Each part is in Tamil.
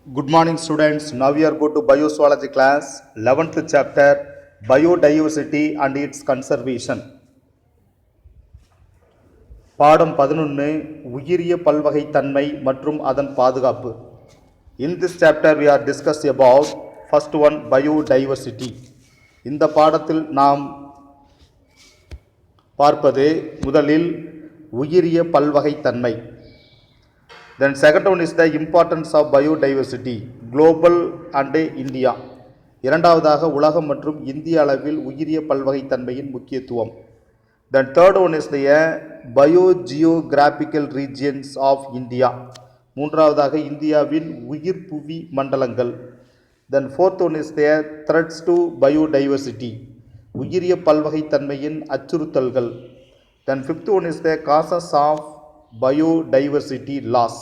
Good morning students. Now we are going to Biozoology class, 11th chapter, Biodiversity and its conservation. பாடம் 11 உயிரிய பல்வகைத்தன்மை மற்றும் அதன் பாதுகாப்பு. In this chapter we are discussed about first one biodiversity. இந்த பாடத்தில் நாம் பார்ப்பது முதலில் உயிரிய பல்வகைத்தன்மை. Then second one is the importance of biodiversity, global and India. இரண்டாவதாக உலகம் மற்றும் இந்திய அளவில் உயிரிய பல்வகைத்தன்மையின் முக்கியத்துவம். Then third one is the biogeographical regions of India. மூன்றாவதாக இந்தியாவின் உயிர் புவி மண்டலங்கள். Then fourth one is the threats to biodiversity, உயிரிய பல்வகைத்தன்மையின் அச்சுறுத்தல்கள். Then fifth one is the causes of biodiversity loss,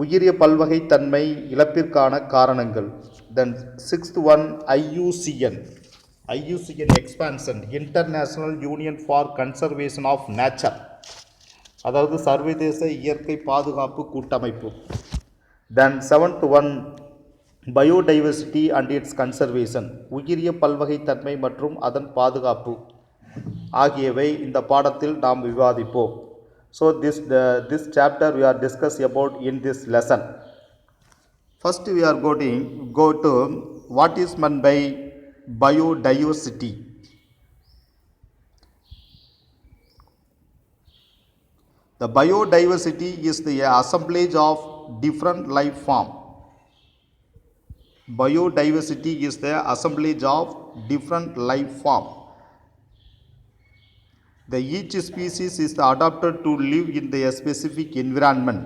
உயிரிய பல்வகைத்தன்மை இழப்பிற்கான காரணங்கள். Then sixth one IUCN expansion, International Union for Conservation of Nature, அதாவது சர்வதேச இயற்கை பாதுகாப்பு கூட்டமைப்பு. Then seventh one biodiversity and its conservation, உயிரிய பல்வகைத்தன்மை மற்றும் அதன் பாதுகாப்பு ஆகியவை இந்த பாடத்தில் நாம் விவாதிப்போம். So this chapter we are discussing about in this lesson. First we are go to what is meant by biodiversity. The biodiversity is the assemblage of different life form. Biodiversity is the assemblage of different life form. Each species is adapted to live in the specific environment.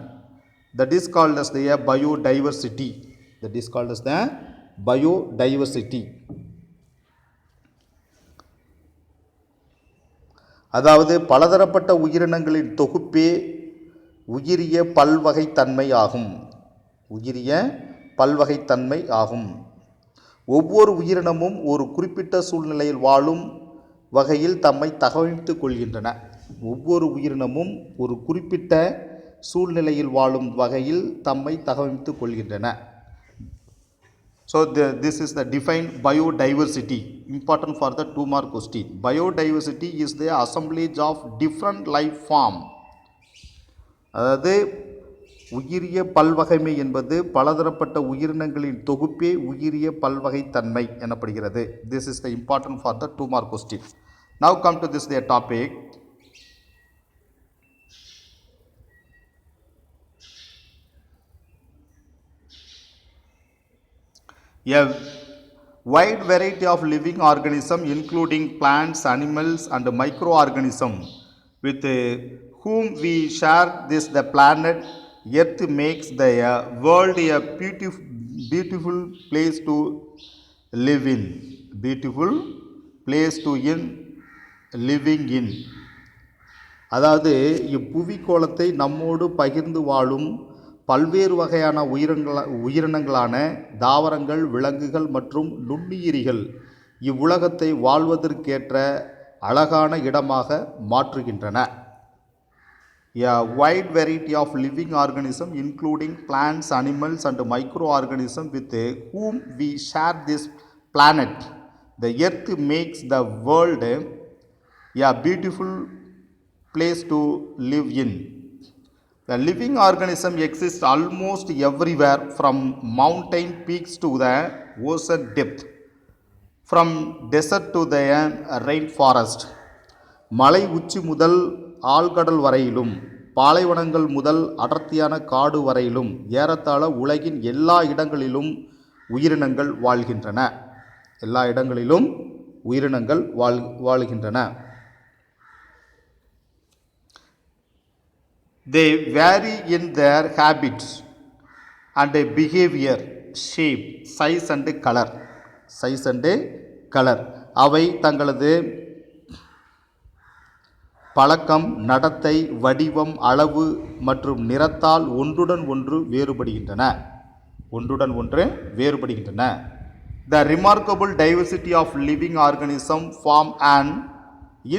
That is called as the biodiversity. That is called as the biodiversity. அதாவது பலதரப்பட்ட உயிரினங்களின் தொகுப்பே உயிரிய பல்வகைத்தன்மை ஆகும். உயிரிய பல்வகைத்தன்மை ஆகும். ஒவ்வொரு உயிரினமும் ஒரு குறிப்பிட்ட சூழ்நிலையில் வாழும் வகையில் தம்மை தகவமைத்துக் கொள்கின்றன. ஒவ்வொரு உயிரினமும் ஒரு குறிப்பிட்ட சூழ்நிலையில் வாழும் வகையில் தம்மை தகவமைத்துக் கொள்கின்றன. So this is the defined biodiversity, important for the 2 mark question. Biodiversity is the assemblage of different life form. அதாவது உயிரிய பல்வகைமை என்பது பலதரப்பட்ட உயிரினங்களின் தொகுப்பே உயிரிய பல்வகைத்தன்மை எனப்படுகிறது. This is the important for the 2 mark question. Now come to this their topic. A wide variety of living organisms including plants, animals and microorganisms with whom we share this the planet Earth makes the world a beautiful place to live in. Beautiful place to living in. அதாவது இப்புவிக்கோளத்தை நம்மோடு பகிர்ந்து வாழும் பல்வேறு வகையான உயிரினங்களான தாவரங்கள், விலங்குகள் மற்றும் நுண்ணுயிரிகள் இவ்வுலகத்தை வாழ்வதற்கேற்ற அழகான இடமாக மாற்றுகின்றன. A wide variety of living organisms including plants, animals and microorganisms with whom we share this planet. The earth makes the world a beautiful place to live in. The living organism exists almost everywhere from mountain peaks to the ocean depth, from desert to the rainforest. மலை உச்சி முதல் ஆழ்கடல் வரையிலும், பாலைவனங்கள் முதல் அடர்த்தியான காடு வரையிலும் ஏறத்தாழ உலகின் எல்லா இடங்களிலும் உயிரினங்கள் வாழ்கின்றன. எல்லா இடங்களிலும் உயிரினங்கள் வாழ்கின்றன. They vary in their habits and behavior, shape, size and color. Size and color. அவை தங்களது பழக்கம், நடத்தை, வடிவம், அளவு மற்றும் நிறத்தால் ஒன்றுடன் ஒன்று வேறுபடுகின்றன. The remarkable diversity of living organisms form an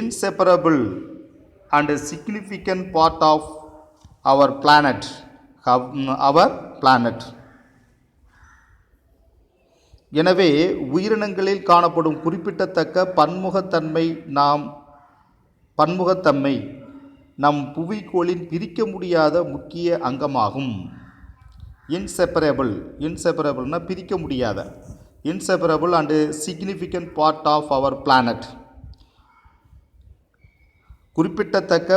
inseparable and significant part of our planet, our planet. எனவே உயிரினங்களில் காணப்படும் குறிப்பிடத்தக்க பன்முகத்தன்மை நம் புவிக்கோளின் பிரிக்க முடியாத முக்கிய அங்கமாகும். இன்செப்பரபிள்னா பிரிக்க முடியாத, inseparable and significant part of our planet. குறிப்பிடத்தக்க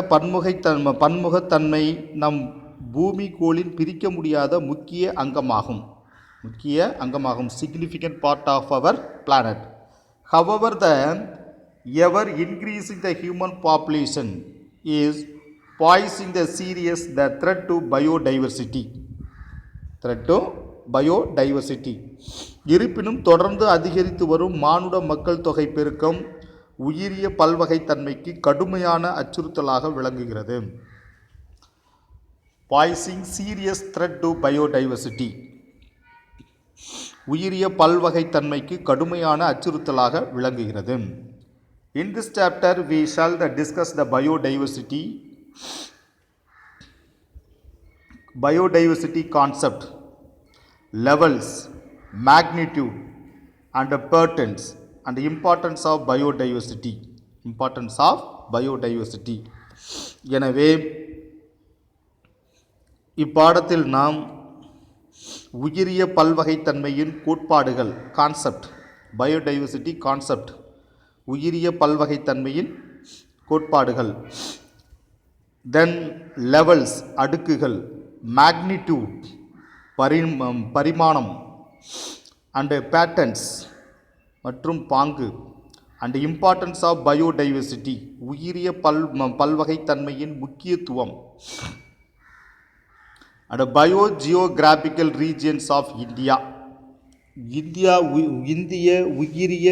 பன்முகத்தன்மை நம் பூமிக்கோளின் பிரிக்க முடியாத முக்கிய அங்கமாகும். Significant part of our planet. However, the ever increasing the human population is posing the serious threat to biodiversity. இருப்பினும் தொடர்ந்து அதிகரித்து வரும் மானுட மக்கள் தொகை பெருக்கம் உயிரிய பல்வகைத்தன்மைக்கு கடுமையான அச்சுறுத்தலாக விளங்குகிறது. Posing serious threat to biodiversity. உயிரிய பல்வகைத்தன்மைக்கு கடுமையான அச்சுறுத்தலாக விளங்குகிறது. In this chapter we shall discuss the biodiversity concept, levels, magnitude and importance and importance of biodiversity. எனவே இப்பாடத்தில் நாம் உயிரிய பல்வகைத்தன்மையின் கோட்பாடுகள், பயோடைவர்சிட்டி கான்செப்ட், உயிரிய பல்வகைத்தன்மையின் கோட்பாடுகள், தென் லெவல்ஸ் அடுக்குகள், மேக்னிடியூட் பரிமாணம், அண்ட் பேட்டர்ன்ஸ் மற்றும் பாங்கு, அண்ட் இம்பார்ட்டன்ஸ் ஆஃப் பயோடைவர்சிட்டி உயிரிய பல்வகைத்தன்மையின் முக்கியத்துவம், அண்ட் பயோஜியோகிராபிக்கல் ரீஜியன்ஸ் ஆஃப் இந்திய உயிரிய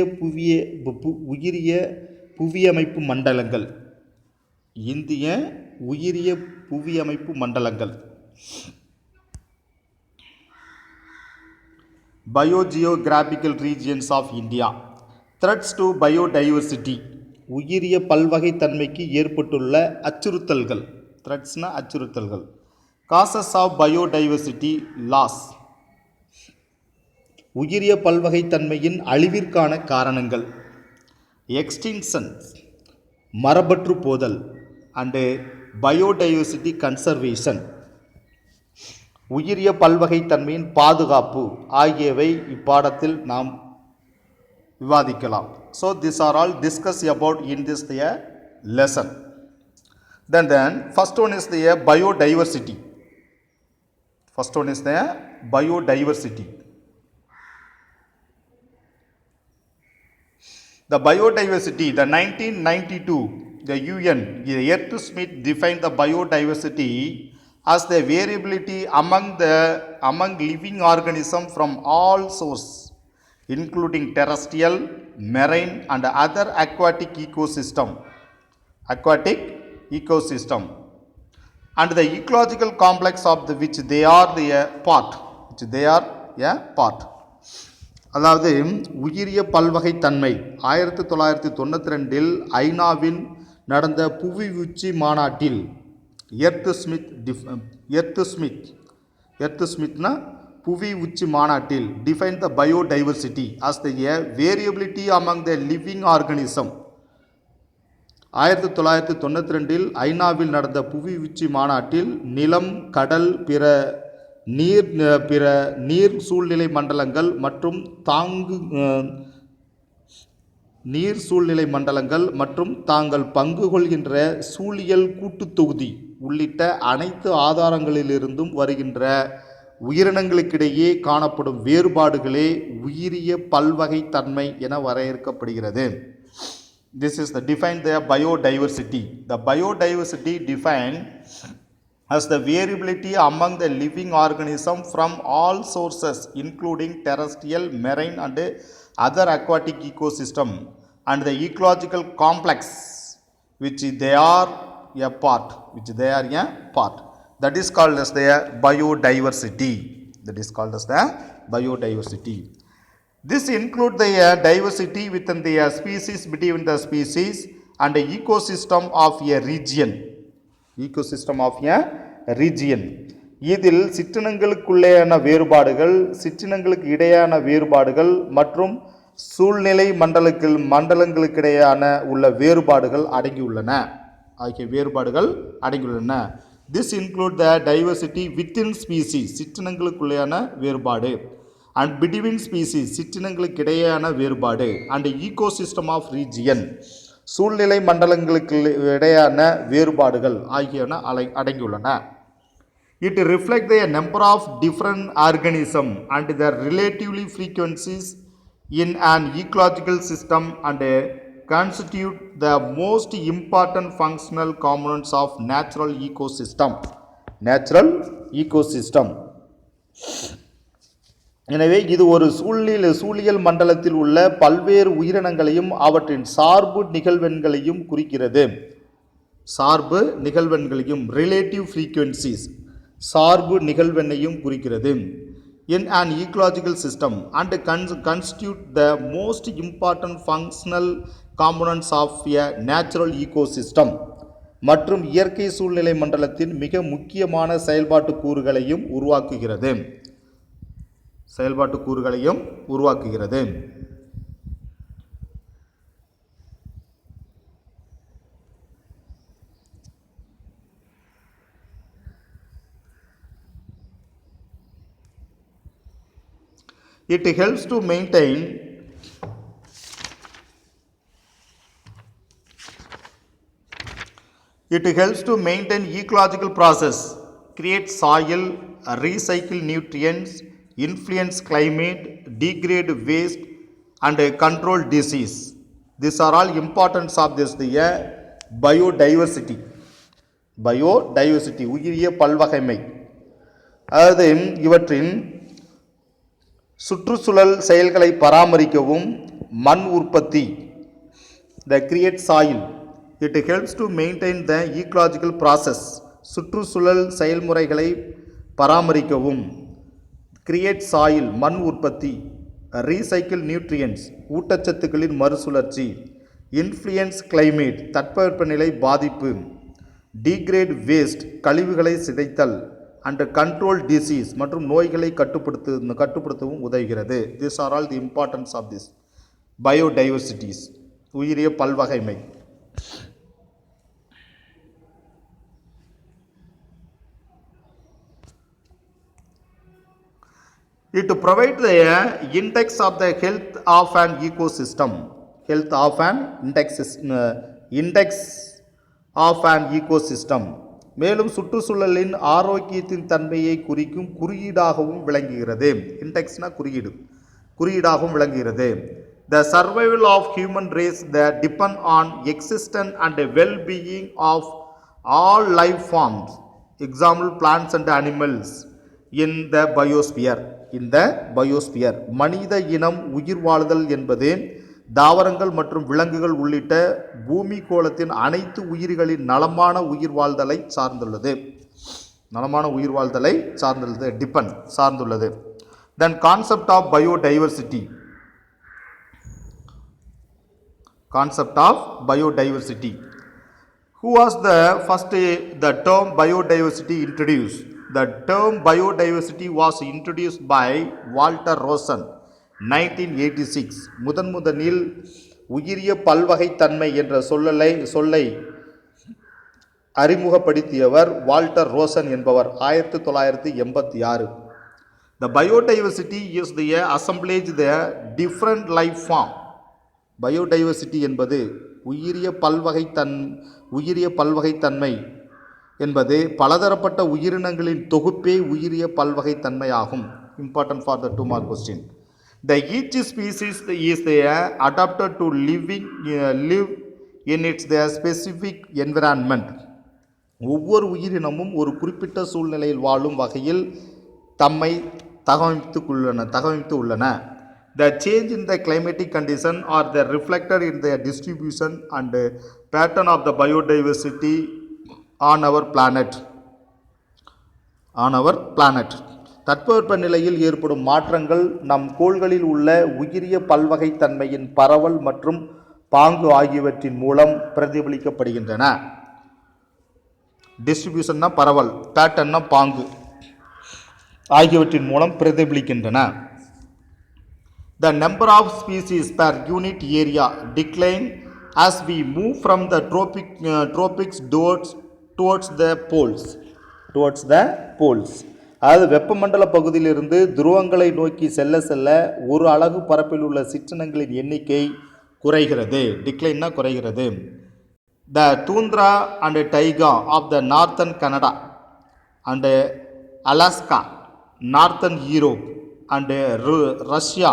புவியமைப்பு மண்டலங்கள். Biogeographical regions of India. Threats to biodiversity உயிரிய பல்வகைத்தன்மைக்கு ஏற்பட்டுள்ள அச்சுறுத்தல்கள். அச்சுறுத்தல்கள். காசஸ் ஆஃப் பயோடைவர்சிட்டி லாஸ் உயிரிய பல்வகைத்தன்மையின் அழிவிற்கான காரணங்கள். எக்ஸ்டிங்ஷன் மரபற்று போதல் அண்டு பயோடைவர்சிட்டி கன்சர்வேஷன் உயிரிய பல்வகைத்தன்மையின் பாதுகாப்பு ஆகியவை இப்பாடத்தில் நாம் விவாதிக்கலாம். So these are all discussed about in this lesson. Then first one is the biodiversity. The biodiversity, the 1992, the UN, the Earth Smith defined the biodiversity as the variability among living organisms from all sources, including terrestrial, marine and other aquatic ecosystem, and the ecological complex of which they are a part. அதாவது உயிரிய பல்வகைத்தன்மை 1992 ஐநாவில் நடந்த புவி உச்சி மாநாட்டில் எர்த் ஸ்மித்னா புவி உச்சி மாநாட்டில் define the biodiversity as the variability among the living organism. 1992 ஐநாவில் நடந்த புவி உச்சி மாநாட்டில் நிலம், கடல், பிற நீர் சூழ்நிலை மண்டலங்கள் மற்றும் தாங்கள் பங்கு கொள்கின்ற சூழியல் கூட்டுத்தொகுதி உள்ளிட்ட அனைத்து ஆதாரங்களிலிருந்தும் வருகின்ற உயிரினங்களுக்கிடையே காணப்படும் வேறுபாடுகளே உயிரிய பல்வகைத்தன்மை என வரையறுக்கப்படுகிறது. This is the defined the biodiversity. The biodiversity defined as the variability among the living organisms from all sources, including terrestrial, marine and other aquatic ecosystem, and the ecological complex which they are a part. That is called as the biodiversity. This includes the diversity within the species, between the species, and the ecosystem of a region. இதில் சிற்றினங்களுக்குள்ளேயான வேறுபாடுகள், சிற்றினங்களுக்கு இடையான வேறுபாடுகள் மற்றும் சூழ்நிலை மண்டலங்களுக்கிடையான உள்ள வேறுபாடுகள் அடங்கியுள்ளன. ஆகிய வேறுபாடுகள் அடங்கியுள்ளன. This include the diversity within species, சிற்றினங்களுக்குள்ளேயான வேறுபாடு, and between species, சிற்றினங்களுக்கு இடையேயான வேறுபாடு, and ecosystem of region, சூழ்நிலை மண்டலங்களுக்கு இடையான வேறுபாடுகள் ஆகியன அடங்கியுள்ளன. It reflects the number of different organisms and their relatively frequencies in an ecological system and constitute the most important functional components of natural ecosystem. Natural ecosystem. எனவே இது ஒரு சூழியல் மண்டலத்தில் உள்ள பல்வேறு உயிரினங்களையும் அவற்றின் சார்பு நிகழ்வெண்களையும் குறிக்கிறது. சார்பு நிகழ்வெண்களையும் ரிலேட்டிவ் ஃப்ரீக்வன்சிஸ் சார்பு நிகழ்வெண்ணையும் குறிக்கிறது. In an ecological system and constitute the most important functional components of a natural ecosystem. மற்றும் இயற்கை சூழ்நிலை மண்டலத்தின் மிக முக்கியமான செயல்பாட்டு கூறுகளையும் உருவாக்குகிறது. It helps to maintain ecological process, create soil, recycle nutrients, influence climate, degrade waste and control disease. These are all importance of this biodiversity. உயிரிய பல்வகைமை. அதாவது இவற்றின் சுற்றுச்சூழல் செயல்களை பராமரிக்கவும் மண் உற்பத்தி, the create soil, it helps to maintain the ecological process, சுற்றுச்சூழல் செயல்முறைகளை பராமரிக்கவும், create soil மண் உற்பத்தி, recycle nutrients ஊட்டச்சத்துக்களின் மறுசுழற்சி, influence climate தட்பவெப்பநிலை பாதிப்பு, degrade waste கழிவுகளை சிதைத்தல், and control disease மற்றும் நோய்களை கட்டுப்படுத்தவும் உதவுகிறது. These are all the importance of this biodiversities உயிரிய பல்வகைமை. It provides the index of the health of an ecosystem. Index of an ecosystem. மேலும் சுற்றுச்சூழலின் ஆரோக்கியத்தின் தன்மையை குறிக்கும் குறியீடாகவும் விளங்குகிறது. இண்டெக்ஸ்னா குறியீடாகவும் விளங்குகிறது. The survival of human race that depend on existence and well-being of all life forms, example plants and animals in the biosphere. மனித இனம் உயிர் வாழ்தல் என்பது தாவரங்கள் மற்றும் விலங்குகள் உள்ளிட்ட பூமி கோளத்தின் அனைத்து உயிர்களின் நலமான உயிர் வாழ்தலை சார்ந்துள்ளது. சார்ந்துள்ளது. Then concept of biodiversity. Who was the term biodiversity introduced? The term biodiversity was introduced by Walter Rosen 1986. முதனில் உயிரிய பல்வகைத்தன்மை என்ற சொல்லை அறிமுகப்படுத்தியவர் வால்டர் ரோசன் என்பவர் 1986. The biodiversity is the assemblage the different life form. biodiversity என்பது உயிரிய பல்வகைத்தன்மை என்பது பலதரப்பட்ட உயிரினங்களின் தொகுப்பே உயிரிய பல்வகைத்தன்மையாகும். Important for the 2 mark question. Each species is adapted to live in its specific environment. ஒவ்வொரு உயிரினமும் ஒரு குறிப்பிட்ட சூழ்நிலையில் வாழும் வகையில் தம்மை தகவமைத்து உள்ளன. The change in the climatic condition are reflected in the distribution and pattern of the biodiversity on our planet. தட்பவெப்ப நிலையில் ஏற்படும் மாற்றங்கள் நம் கோள்களில் உள்ள உயிரிய பல்வகைத்தன்மையின் பரவல் மற்றும் பாங்கு ஆகியவற்றின் மூலம் பிரதிபலிக்கப்படுகின்றன. டிஸ்ட்ரிபியூஷன்னா பரவல், பேட்டர்ன்னா பாங்கு. ஆகியவற்றின் மூலம் பிரதிபலிக்கின்றன. The number of species per unit area decline as we move from the tropics towards the poles. அதாவது வெப்பமண்டல பகுதியிலிருந்து துருவங்களை நோக்கி செல்ல செல்ல ஒரு அலகு பரப்பில் உள்ள சிற்றினங்களின் எண்ணிக்கை குறைகிறது. டிக்ளைன்னா குறைகிறது. The tundra and taiga of the northern Canada and Alaska, northern Europe and Russia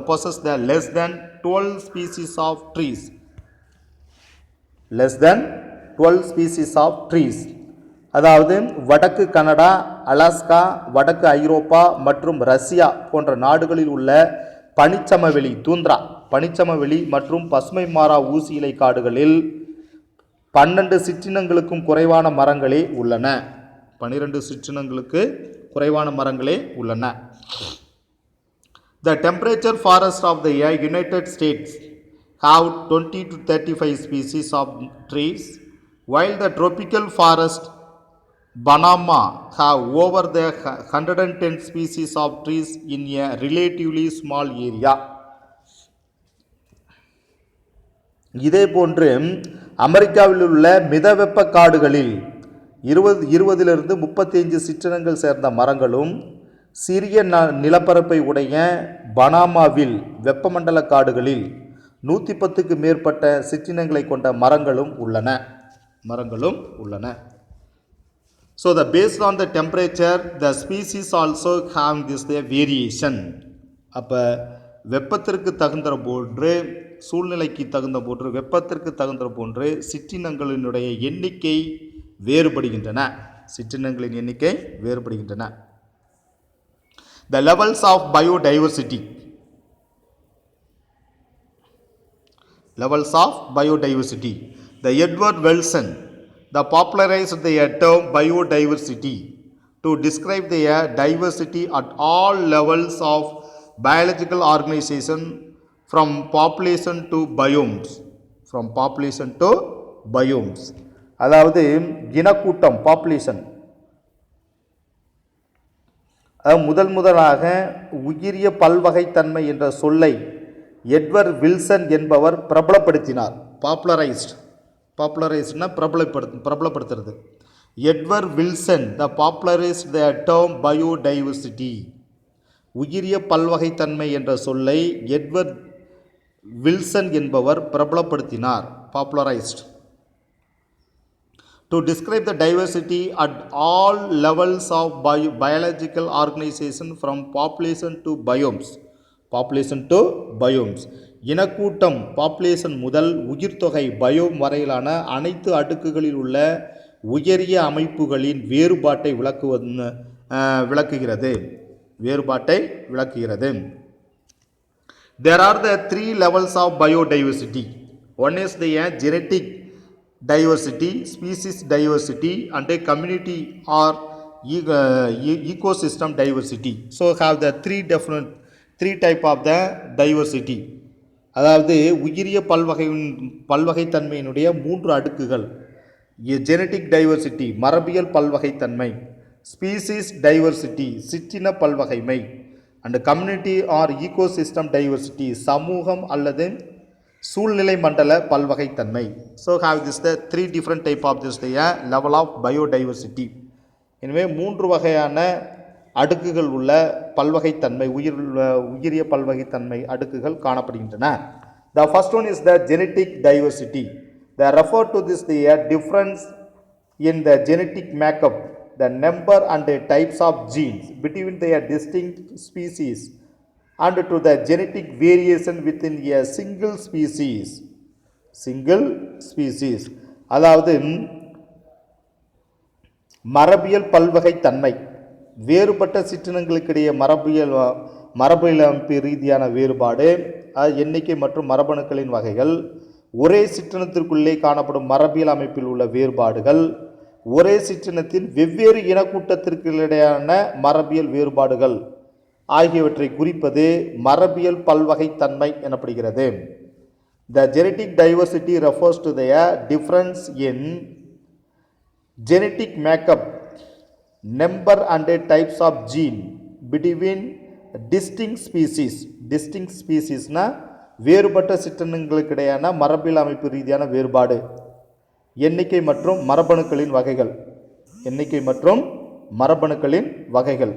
possess the less than 12 species of trees. அதாவது வடக்கு கனடா, அலாஸ்கா, வடக்கு ஐரோப்பா மற்றும் ரஷ்யா போன்ற நாடுகளில் உள்ள பனிச்சமவெளி தூந்திரா பனிச்சமவெளி மற்றும் பசுமை மாறா ஊசி இலை காடுகளில் 12 சிற்றினங்களுக்கும் குறைவான மரங்களே உள்ளன. 12 சிற்றினங்களுக்கு குறைவான மரங்களே உள்ளன. The temperature forest of the United States have 20 to 35 species of trees, while the tropical forest Banama have over the 110 species of trees in a relatively small area. இதேபோன்று அமெரிக்காவில் உள்ள மிதவெப்ப காடுகளில் 20 35 சிற்றினங்கள் சேர்ந்த மரங்களும், சிறிய நிலப்பரப்பை உடைய பனாமாவில் வெப்பமண்டல காடுகளில் 110க்கு மேற்பட்ட சிற்றினங்களை கொண்ட மரங்களும் உள்ளன. So based on the temperature, the species also have this variation. அப்போ வெப்பத்திற்கு தகுந்த போன்று, சூழ்நிலைக்கு தகுந்த போன்று, வெப்பத்திற்கு தகுந்த போன்று சிற்றினங்களினுடைய எண்ணிக்கை வேறுபடுகின்றன. The levels of biodiversity. The Edward Wilson popularized the term biodiversity to describe the diversity at all levels of biological organization from population to biomes. அதாவது இனக்கூட்டம் பாப்புலேஷன். முதலாக உயிரிய பல்வகைத்தன்மை என்ற சொல்லை எட்வர்ட் வில்சன் என்பவர் பிரபலப்படுத்தினார். பாப்புலரைஸ்ட்னா பிரபலப்படுத்துறது. Edward Wilson popularised the term biodiversity. உயிரிய பல்வகைத்தன்மை என்ற சொல்லை எட்வர்ட் வில்சன் என்பவர் பிரபலப்படுத்தினார். Popularised to describe the diversity at all levels of biological organization from population to biomes. இனக்கூட்டம் பாப்புலேஷன் முதல் உயிர்த்தொகை பயோம் வரையிலான அனைத்து அடுக்குகளில் உள்ள உயரிய அமைப்புகளின் வேறுபாட்டை விளக்குகிறது. There are the 3 levels of biodiversity. One is the genetic diversity, species diversity and a community or ecosystem diversity. So have the 3 type of the diversity. அதாவது உயிரிய பல்வகைத்தன்மையினுடைய 3 அடுக்குகள். ஜெனட்டிக் டைவர்சிட்டி மரபியல் பல்வகைத்தன்மை, ஸ்பீசிஸ் டைவர்சிட்டி சிற்றின பல்வகைமை and community or ecosystem diversity சமூகம் அல்லது சூழ்நிலை மண்டல பல்வகைத்தன்மை. So have this the 3 different type of this level of biodiversity. எனவே 3 வகையான அடுக்குகள் உள்ள பல்வகைத்தன்மை உயிரிய பல்வகைத்தன்மை அடுக்குகள் காணப்படுகின்றன. The first one is the genetic diversity. They refer to this the difference in the genetic makeup, the number and the types of genes between the distinct species and to the genetic variation within a single species. அதாவது மரபியல் பல்வகைத்தன்மை வேறுபட்ட சிற்றினங்களுக்கிடையே மரபியல் அமைப்பு ரீதியான வேறுபாடு, எண்ணிக்கை மற்றும் மரபணுக்களின் வகைகள், ஒரே சிற்றினத்திற்குள்ளே காணப்படும் மரபியல் அமைப்பில் உள்ள வேறுபாடுகள், ஒரே சிற்றினத்தின் வெவ்வேறு இனக்கூட்டத்திற்கிடையான மரபியல் வேறுபாடுகள் ஆகியவற்றை குறிப்பது மரபியல் பல்வகைத்தன்மை எனப்படுகிறது. The genetic diversity refers to the difference in genetic makeup, number and types of gene between distinct species. Distinct species-னா வேறுபட்ட சிற்றினங்களுக்கிடையான மரபியல் அமைப்பு ரீதியான வேறுபாடு. எண்ணிக்கை மற்றும் மரபணுக்களின் வகைகள். எண்ணிக்கை மற்றும் மரபணுக்களின் வகைகள்.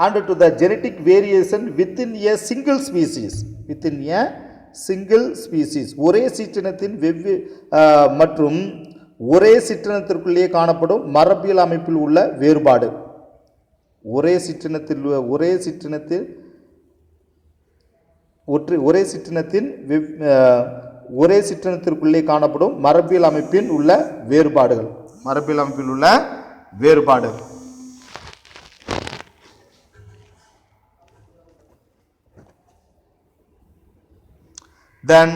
And to the genetic variation within a single species. Within a single species. ஒரே சிற்றினத்தின் மற்றும் ஒரே சிற்றினத்திற்குள்ளே காணப்படும் மரபியல் அமைப்பில் உள்ள வேறுபாடு. ஒரே சிற்றினத்திற்குள்ளே காணப்படும் மரபியல் அமைப்பில் உள்ள வேறுபாடுகள். மரபியல் அமைப்பில் உள்ள வேறுபாடு. Then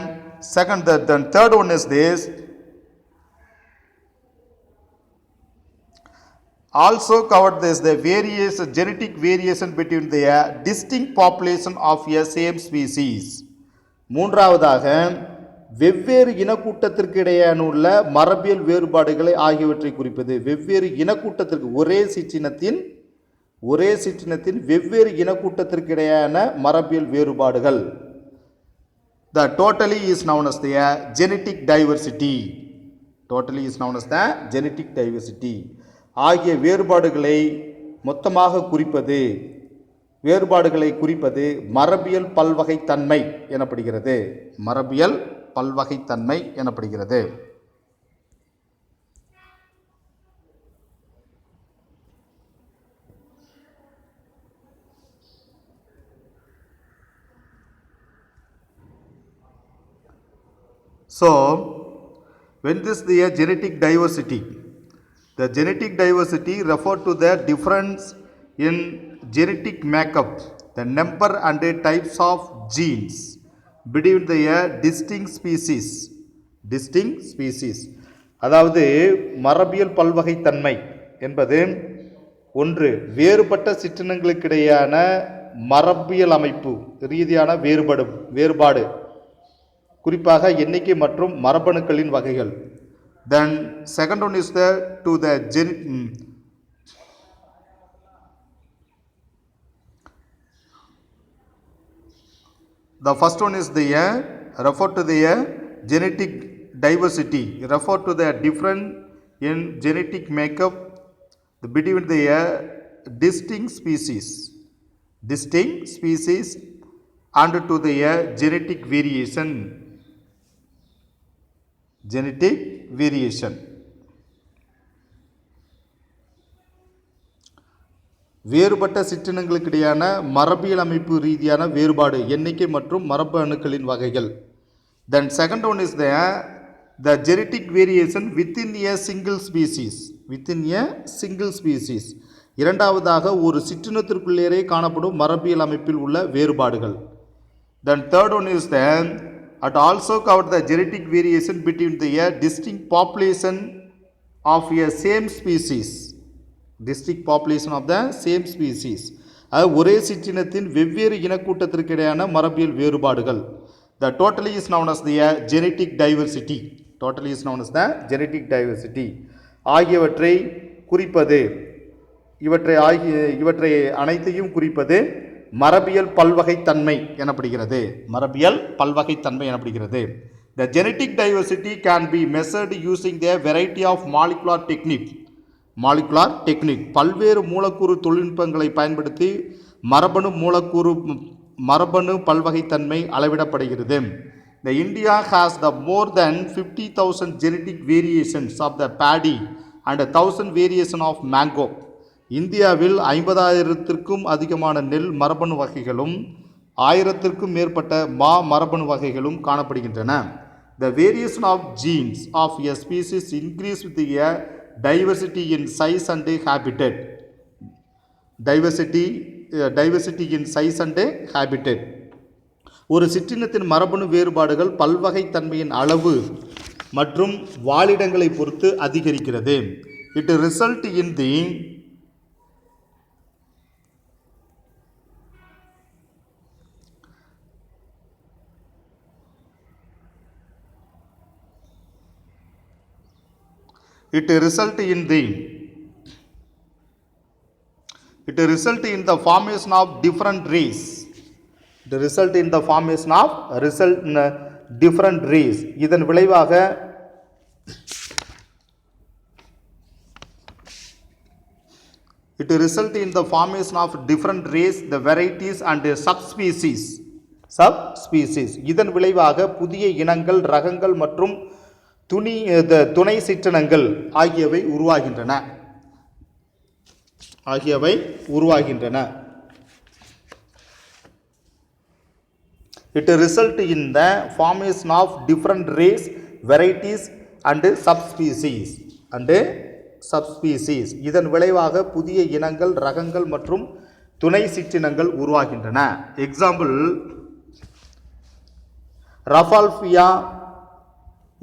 third one is this. Also covered this the genetic variation between the distinct population of a same species. மூன்றாவதாக வெவ்வேறு இனக்கூட்டத்திற்கு இடையேயான உள்ள மரபியல் வேறுபாடுகளை ஆகியவற்றை குறிப்பது. வெவ்வேறு இனக்கூட்டத்திற்கு ஒரே சிற்றினத்தின் வெவ்வேறு இனக்கூட்டத்திற்கு இடையேயான மரபியல் வேறுபாடுகள். The totally is known as the genetic diversity. Totally is known as the genetic diversity. ஆகிய வேறுபாடுகளை மொத்தமாக குறிப்பது மரபியல் பல்வகைத்தன்மை எனப்படுகிறது. மரபியல் பல்வகைத்தன்மை எனப்படுகிறது. So, when this the genetic diversity, the genetic diversity refer to the difference in genetic makeup, the number and the types of genes between the distinct species. அதாவது மரபியல் பல்வகைத்தன்மை என்பது ஒன்று வேறுபட்ட சிற்றினங்களுக்கிடையான மரபியல் அமைப்பு ரீதியான வேறுபாடு, குறிப்பாக எண்ணிக்கை மற்றும் மரபணுக்களின் வகைகள். Then second one is the first one is refer to the genetic diversity, refer to the difference in genetic makeup between the distinct species and to the genetic variation. வேறுபட்ட சிற்றினங்களுக்கிடையான மரபியல் அமைப்பு ரீதியான வேறுபாடு, எண்ணிக்கை மற்றும் மரபு அணுக்களின் வகைகள். Then second one is the genetic variation within a single species. இரண்டாவதாக ஒரு சிற்றினத்திற்குள்ளேயே காணப்படும் மரபியல் அமைப்பில் உள்ள வேறுபாடுகள். Then third one is it also covered the genetic variation between the distinct population of a same species. ஒரே சிற்றினத்தின் வெவ்வேறு இனக்கூட்டத்திற்கு இடையான மரபியல் வேறுபாடுகள். The totally is known as the genetic diversity. ஆகியவற்றை குறிப்பது, இவற்றை அனைத்தையும் குறிப்பது மரபியல் பல்வகைத்தன்மை எனப்படுகிறது. The genetic diversity can be measured using the variety of molecular technique. பல்வேறு மூலக்கூறு தொழில்நுட்பங்களை பயன்படுத்தி மரபணு பல்வகைத்தன்மை அளவிடப்படுகிறது. The India has the more than 50,000 genetic variations of the paddy and 1,000 variation of mango. இந்தியாவில் 50,000க்கும் அதிகமான நெல் மரபணு வகைகளும் 1000க்கும் மேற்பட்ட மரபணு வகைகளும் காணப்படுகின்றன. The variation of genes of a species increase with the diversity in size and habitat. ஒரு சிற்றினத்தின் மரபணு வேறுபாடுகள் பல்வகைத்தன்மையின் அளவு மற்றும் வாழிடங்களை பொறுத்து அதிகரிக்கிறது. It result in the it result in the formation of different race. It result in the formation of different race. இதன் விளைவாக it result in the formation of different race, the varieties and subspecies. இதன் விளைவாக புதிய இனங்கள், ரகங்கள் மற்றும் துணை சிற்றினங்கள் ஆகியவை உருவாகின்றன. It result in the formation of different race, varieties and subspecies. இதன் விளைவாக புதிய இனங்கள், ரகங்கள் மற்றும் துணை சிற்றினங்கள் உருவாகின்றன. Example, ரஃபால்ஃபியா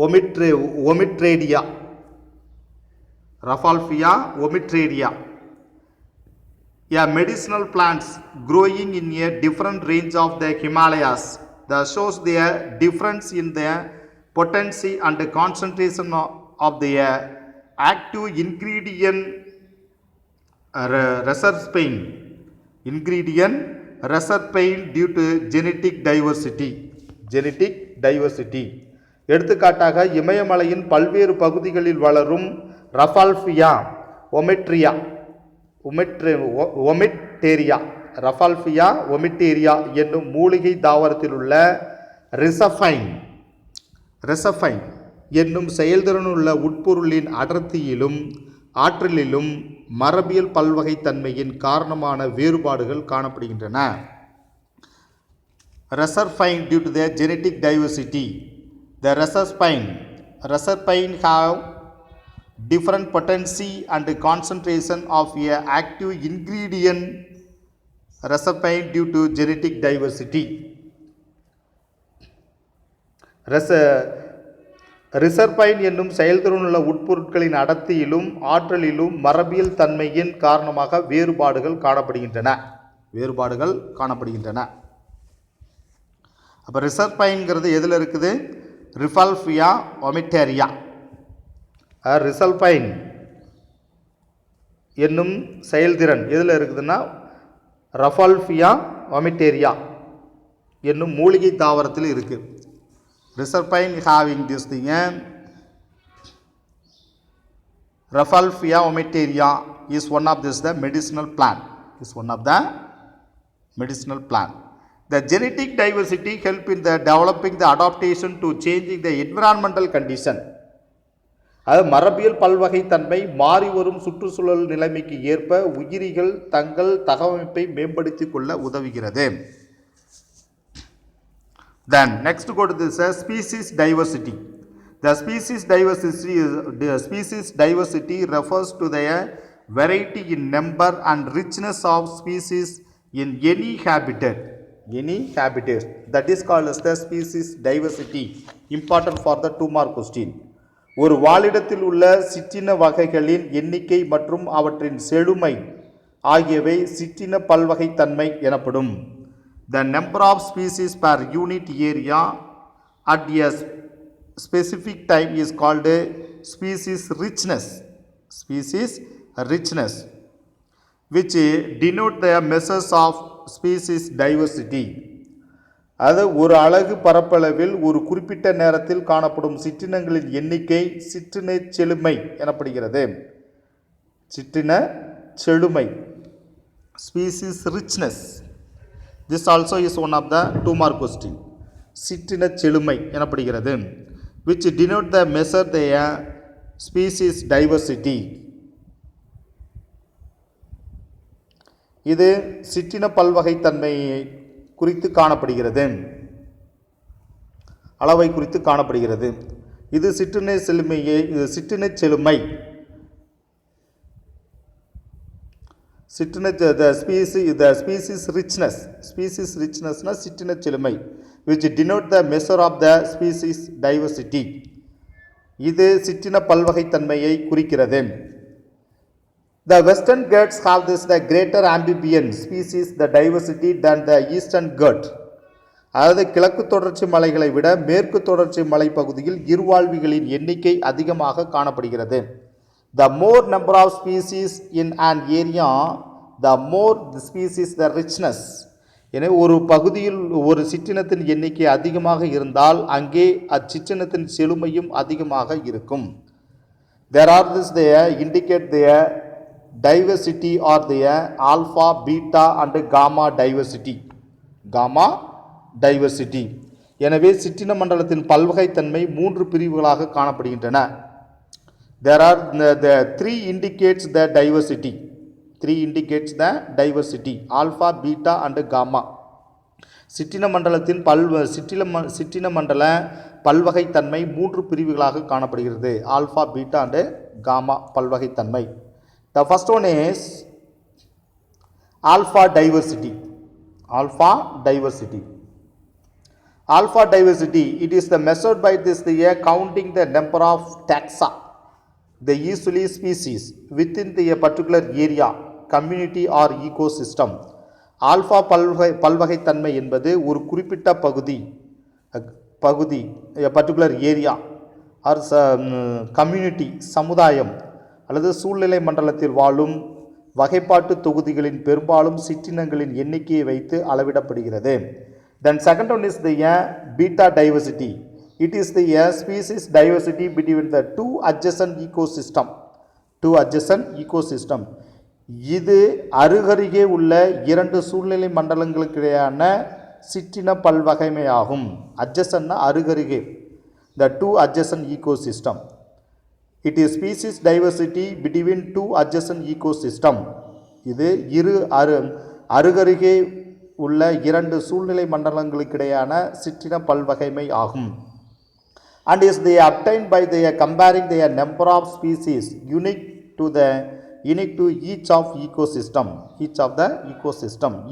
ஒமிட்ரேடியா. A medicinal plants growing in a different range of the Himalayas that shows their difference in the potency and the concentration of the active ingredient reserpine due to genetic diversity. எடுத்துக்காட்டாக இமயமலையின் பல்வேறு பகுதிகளில் வளரும் ரஃபால்ஃபியா ஒமிட்டேரியா என்னும் மூலிகை தாவரத்தில் உள்ள ரெசஃபைன் என்னும் செயல்திறனுள்ள உட்பொருளின் அடர்த்தியிலும் ஆற்றலிலும் மரபியல் பல்வகைத்தன்மையின் காரணமான வேறுபாடுகள் காணப்படுகின்றன. Reserpine due to their genetic diversity. The reserpine have different potency and concentration of a active ingredient reserpine due to genetic diversity. ரிசர்பைன் என்னும் செயல்திறனுள்ள உட்பொருட்களின் அடர்த்தியிலும் ஆற்றலிலும் மரபியல் தன்மையின் காரணமாக வேறுபாடுகள் காணப்படுகின்றன. அப்போ ரிசர்பைன்கிறது எதில் இருக்குது? ரிஃபால்ஃபியா ஒமிட்டேரியா. ரிசல்பைன் என்னும் செயல்திறன் எதில் இருக்குதுன்னா ரஃபால்ஃபியா ஒமிட்டேரியா என்னும் மூலிகை தாவரத்தில் இருக்குது. Reserpine having this thing, Rafalfia omiteria is one of this the medicinal plant. The genetic diversity help in the developing the adaptation to changing the environmental condition. அது மரபியல் பல்வகைத்தன்மை மாறி வரும் சுற்றுச்சூழல் நிலைமைக்கு ஏற்ப உயிரிகள் தங்கள் தகவமைப்பை மேம்படுத்திக் கொள்ள உதவுகிறது. Then next go to this species diversity. The species diversity refers to the variety in number and richness of species in any habitat. That is called as the species diversity. Important for the 2 mark question. ஒரு வாழிடத்தில் உள்ள சிற்றின வகைகளின் எண்ணிக்கை மற்றும் அவற்றின் செழுமை ஆகியவை சிற்றின பல்வகைத்தன்மை எனப்படும். The number of species per unit area at a specific time is called species richness, which denote the measures of species diversity. அது ஒரு அலகு பரப்பளவில் ஒரு குறிப்பிட்ட நேரத்தில் காணப்படும் சிற்றினங்களின் எண்ணிக்கை சிற்றின செழுமை எனப்படுகிறது. species richness. This also is one of the 2 mark question. சிற்றின செழுமை எனப்படுகிறது. Which denote the measure the species diversity. இது சிற்றின பல்வகைத்தன்மையை குறித்து காணப்படுகிறது, அளவை குறித்து காணப்படுகிறது. இது சிற்றின செழுமை the species richness na சிற்றின செழுமை which denote the measure of the species diversity. இது சிற்றின பல்வகைத்தன்மையை குறிக்கிறது. The western Ghats have the greater amphibian species the diversity than the eastern Ghat. அதாவது கிழக்கு தொடர்ச்சி மலைகளை விட மேற்கு தொடர்ச்சி மலைப்பகுதியில் இருவாழ்விகளின் எண்ணிக்கை அதிகமாக காணப்படுகிறது. The more number of species in an area, the more the species the richness. எனவே ஒரு பகுதியில் ஒரு சிற்றினத்தின் எண்ணிக்கை அதிகமாக இருந்தால் அங்கே அச்சிற்றினத்தின் செழுமையும் அதிகமாக இருக்கும். There are this there indicate their diversity or their alpha, beta and gamma diversity. Gamma diversity. எனவே சிற்றின மண்டலத்தின் பல்வகைத்தன்மை 3 பிரிவுகளாக காணப்படுகின்றன. There are the 3 indicates the diversity. 3 indicates the diversity. Alpha, beta and gamma. சிற்றின மண்டலத்தின் சிற்றின மண்டல பல்வகைத்தன்மை 3 பிரிவுகளாக காணப்படுகிறது. ஆல்ஃபா, பீட்டா அண்ட் காமா பல்வகைத்தன்மை. The first one is alpha diversity. Alpha diversity. Alpha diversity, it is the measured by this the counting the number of taxa, the usually species within the particular area, community or ecosystem. Alpha பல்வகைத்தன்மை என்பது ஒரு குறிப்பிட்ட பகுதி பர்டிகுலர் ஏரியா ஆர் கம்யூனிட்டி சமுதாயம் அல்லது சூழ்நிலை மண்டலத்தில் வாழும் வகைப்பாட்டு தொகுதிகளின் பெரும்பாலும் சிற்றினங்களின் எண்ணிக்கையை வைத்து அளவிடப்படுகிறது. Then second one is the beta diversity. It is the species diversity between the two adjacent ecosystem. இது அருகருகே உள்ள 2 சூழ்நிலை மண்டலங்களுக்கிடையான சிற்றின பல்வகைமையாகும். அட்ஜசன்ட்னா அருகருகே. The two adjacent ecosystem. It is species diversity between two adjacent ecosystem. இது அருகருகே உள்ள 2 சூழ்நிலை மண்டலங்களுக்கிடையான சிற்றின பல்வகைமை ஆகும். And is they obtained by the comparing the number of species unique to each of ecosystem.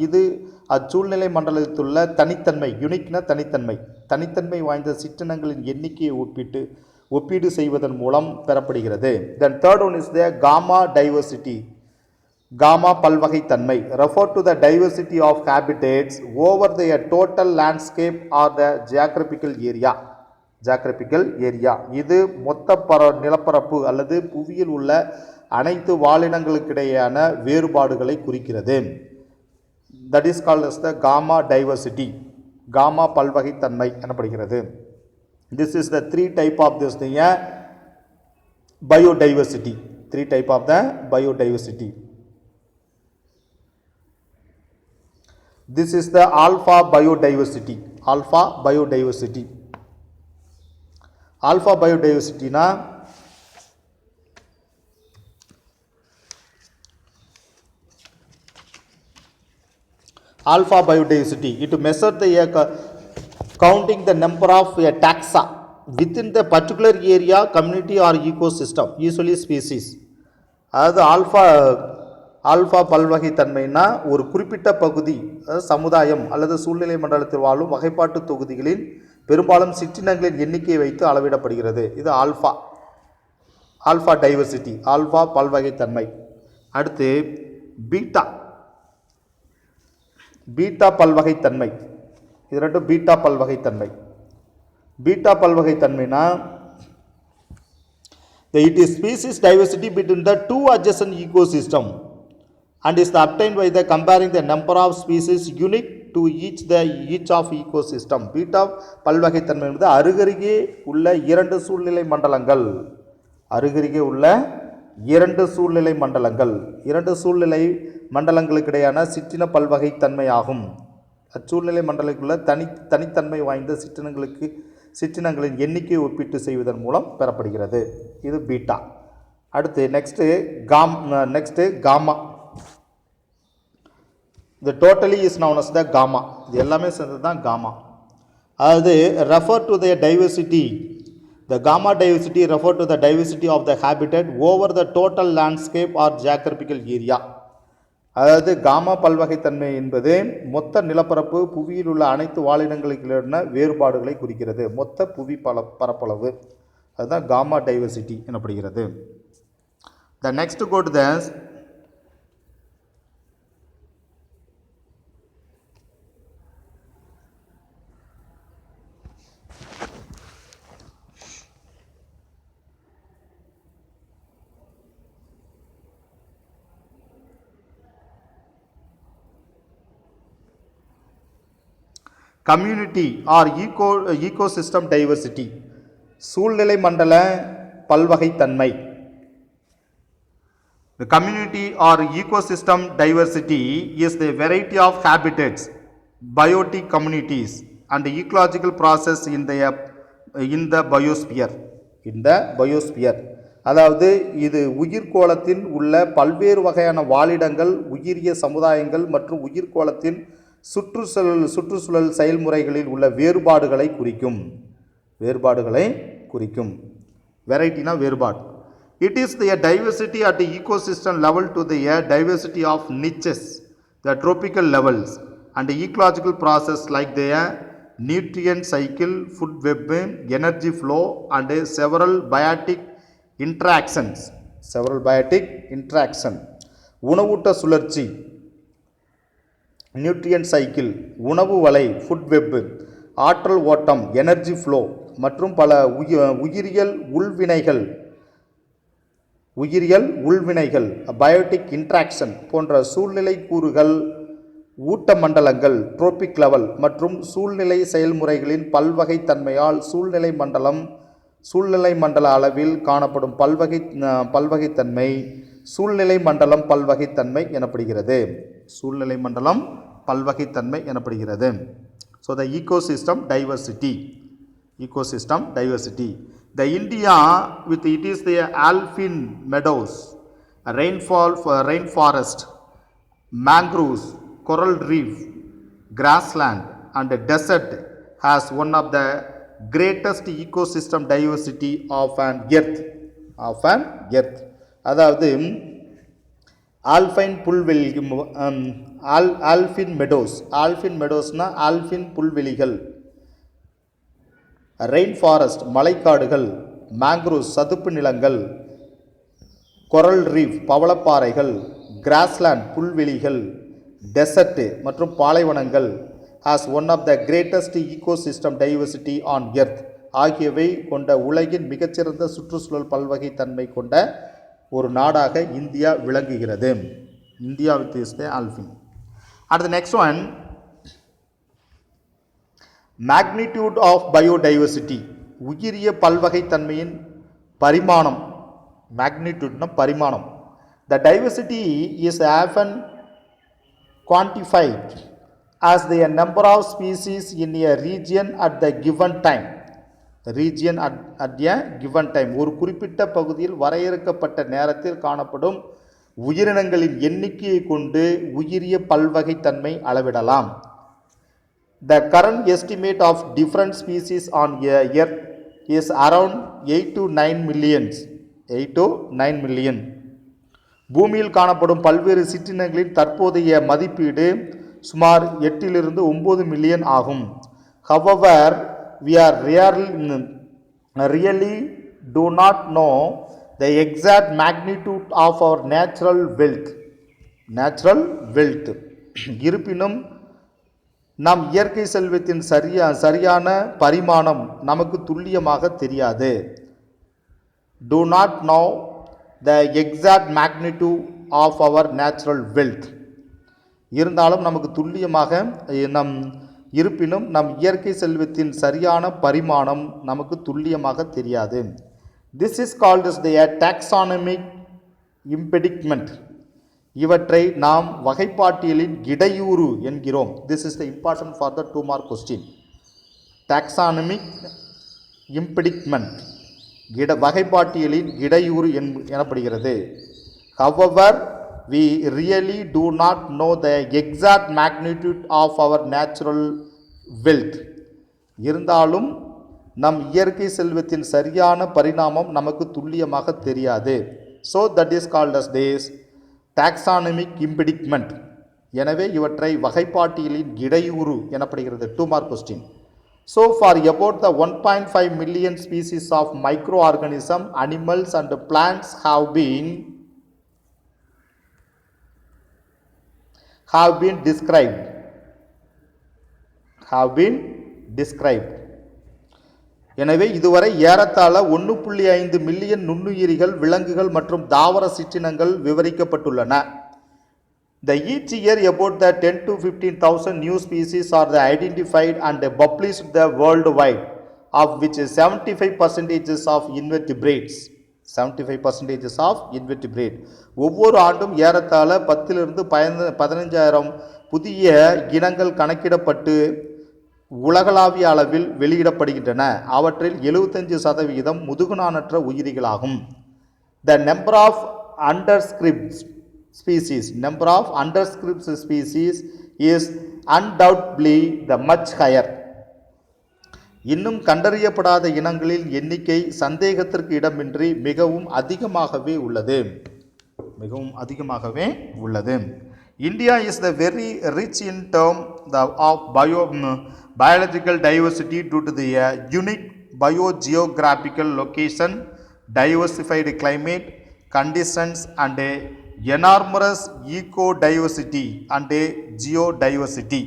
இது அச்சூழ்நிலை மண்டலத்திலுள்ள தனித்தன்மை, யுனிக்னா தனித்தன்மை வாய்ந்த சிற்றினங்களின் எண்ணிக்கையை ஒப்பீடு செய்வதன் மூலம் பெறப்படுகிறது. Then third one is the gamma diversity. Gamma பல்வகைத்தன்மை refer to the diversity of habitats over the total landscape or the geographical area. இது மொத்த நிலப்பரப்பு அல்லது புவியில் உள்ள அனைத்து வாழினங்களுக்கிடையான வேறுபாடுகளை குறிக்கிறது. That is called as the gamma diversity. Gamma பல்வகைத்தன்மை எனப்படுகிறது. This is the 3 type of this thing, biodiversity. 3 type of the biodiversity. This is the alpha biodiversity. Alpha biodiversity na alpha biodiversity, it measures the counting the number of taxa within the particular area, community or ecosystem, usually species. அதாவது ஆல்ஃபா பல்வகைத்தன்மைனா ஒரு குறிப்பிட்ட பகுதி சமுதாயம் அல்லது சூழ்நிலை மண்டலத்தில் வாழும் வகைப்பாட்டு தொகுதிகளின் பெரும்பாலும் சிற்றினங்களின் எண்ணிக்கையை வைத்து அளவிடப்படுகிறது. இது ஆல்ஃபா டைவர்சிட்டி, ஆல்ஃபா பல்வகைத்தன்மை. அடுத்து பீட்டா பல்வகைத்தன்மை. இது ரெண்டும் beta பல்வகைத்தன்மைனா it is species diversity between the two adjacent ecosystem and is obtained by the comparing the number of species unique to each of ecosystem. Beta பல்வகைத்தன்மை என்பது அருகருகே உள்ள 2 சூழ்நிலை மண்டலங்களுக்கிடையான சிற்றின பல்வகைத்தன்மை ஆகும். அச்சூழ்நிலை மண்டலங்களுக்குள்ள தனித்தன்மை வாய்ந்த சிற்றினங்களின் எண்ணிக்கையை ஒப்பீட்டு செய்வதன் மூலம் பெறப்படுகிறது. இது பீட்டா. அடுத்து next gamma. The totally is known as the gamma. இது எல்லாமே சேர்ந்தது தான் காமா. அதாவது refer to the diversity. The gamma diversity refer to the diversity of the habitat over the total landscape or geographical area. அதாவது காமா பல்வகைத்தன்மை என்பது மொத்த நிலப்பரப்பு புவியில் உள்ள அனைத்து வாழினங்களுக்கிடையான வேறுபாடுகளை குறிக்கிறது. மொத்த புவி பரப்பளவு, அதுதான் காமா டைவர்சிட்டி எனப்படுகிறது. The next go to the community or ecosystem diversity, சூழ்நிலை மண்டல பல்வகைத்தன்மை. The community or ecosystem diversity is the variety of habitats, biotic communities and ecological process in the biosphere. அதாவது இது உயிர்கோளத்தின் உள்ள பல்வேறு வகையான வாழிடங்கள், உயிரிய சமுதாயங்கள் மற்றும் உயிர்கோளத்தின் சுற்றுச்சூழல் செயல்முறைகளில் உள்ள வேறுபாடுகளை குறிக்கும். வெரைட்டினா வேறுபாடு. It is the diversity at the ecosystem level to the diversity of niches, the tropical levels and the ecological process like the nutrient cycle, food web, energy flow and several biotic interaction. உணவூட்ட சுழற்சி, நியூட்ரியன்ட் சைக்கிள், உணவு வலை, ஃபுட் வெப், ஆற்றல் ஓட்டம், எனர்ஜி ஃப்ளோ மற்றும் பல உயிரியல் உள்வினைகள் பயோட்டிக் இன்ட்ராக்ஷன் போன்ற சூழ்நிலை கூறுகள், ஊட்ட மண்டலங்கள், ட்ரோபிக் லெவல் மற்றும் சூழ்நிலை செயல்முறைகளின் பல்வகைத்தன்மையால் சூழ்நிலை மண்டல அளவில் காணப்படும் பல்வகைத்தன்மை சூழ்நிலை மண்டலம் பல்வகைத்தன்மை எனப்படுகிறது. So the ecosystem diversity. The India with it is the alpine meadows, rainforest, mangroves, coral reef, grassland and desert has one of the greatest ecosystem diversity of an earth. அதாவது ஆல்பைன் புல்வெளி, ஆல்பின் மெடோஸ்னா ஆல்பின் புல்வெளிகள், ரெயின் ஃபாரஸ்ட் மலைக்காடுகள், மேங்க்ரோவ்ஸ் சதுப்பு நிலங்கள், கொரல் ரீஃப் பவளப்பாறைகள், கிராஸ்லேண்ட் புல்வெளிகள், டெசர்ட் மற்றும் பாலைவனங்கள் as one of the greatest ecosystem diversity on earth ஆகியவை கொண்ட உலகின் மிகச்சிறந்த சுற்றுச்சூழல் பல்வகைத்தன்மை கொண்ட ஒரு நாடாக இந்தியா விளங்குகிறது. India with is the alpine. And the next one, magnitude of biodiversity, உயிரிய பல்வகைத்தன்மையின் பரிமாணம். மேக்னிடியூட்னா பரிமாணம். The diversity is often quantified as the number of species in a region at the given time. ஒரு குறிப்பிட்ட பகுதியில் வரையறுக்கப்பட்ட நேரத்தில் காணப்படும் உயிரினங்களின் எண்ணிக்கையை கொண்டு உயிரிய பல்வகைத்தன்மை அளவிடலாம். The current estimate of different species on Earth is around 8 to 9 million. பூமியில் காணப்படும் பல்வேறு சிற்றினங்களின் தற்போதைய மதிப்பீடு சுமார் 8 to 9 மில்லியன் ஆகும். However, we are really do not know the exact magnitude of our natural wealth. இருப்பினும் நம் இயற்கை செல்வத்தின் சரியான பரிமாணம் நமக்கு துல்லியமாக தெரியாது. Do not know the exact magnitude of our natural wealth. இருந்தாலும் நமக்கு துல்லியமாக இருப்பினும் நம் இயற்கை செல்வத்தின் சரியான பரிமாணம் நமக்கு துல்லியமாக தெரியாது. This is called as the taxonomic impediment. இவற்றை நாம் வகைப்பாட்டியலின் இடையூறு என்கிறோம். This is the important for the 2 mark question. Taxonomic impediment, வகைப்பாட்டியலின் இடையூறு எனப்படுகிறது. However, we really do not know the exact magnitude of our natural wealth. இருந்தாலும் நம் இயற்கை செல்வத்தின் சரியான பரிணாமம் நமக்கு துல்லியமாக தெரியாது. So that is called as this taxonomic impediment. எனவே இவற்றை வகைப்பாட்டியலின் இடையூறு எனப்படுகிறது. 2 mark question. So far about the 1.5 million species of microorganisms, animals and plants have been described. எனவே இதுவரை ஏறத்தாழ 1.5 மில்லியன் நுண்ணுயிரிகள், விலங்குகள் மற்றும் தாவர சிற்றினங்கள் விவரிக்கப்பட்டுள்ளன. Each year about the 10 to 15,000 new species are identified and published the worldwide, of which 75% of invertebrates. 75% of invertebrate. ஒவ்வொரு ஆண்டும் ஏறத்தாழ 10 to 15,000 புதிய இனங்கள் கணக்கிடப்பட்டு உலகளாவிய அளவில் வெளியிடப்படுகின்றன. அவற்றில் 75% முதுகுநானற்ற உயிரிகளாகும். The number of undescribed species is undoubtedly the much higher. இன்னும் கண்டறியப்படாத இனங்களின் எண்ணிக்கை சந்தேகத்திற்கு இடமின்றி மிகவும் அதிகமாகவே உள்ளது. India is the very rich in terms of biological diversity due to the unique biogeographical location, diversified climate conditions and enormous ecodiversity and geodiversity.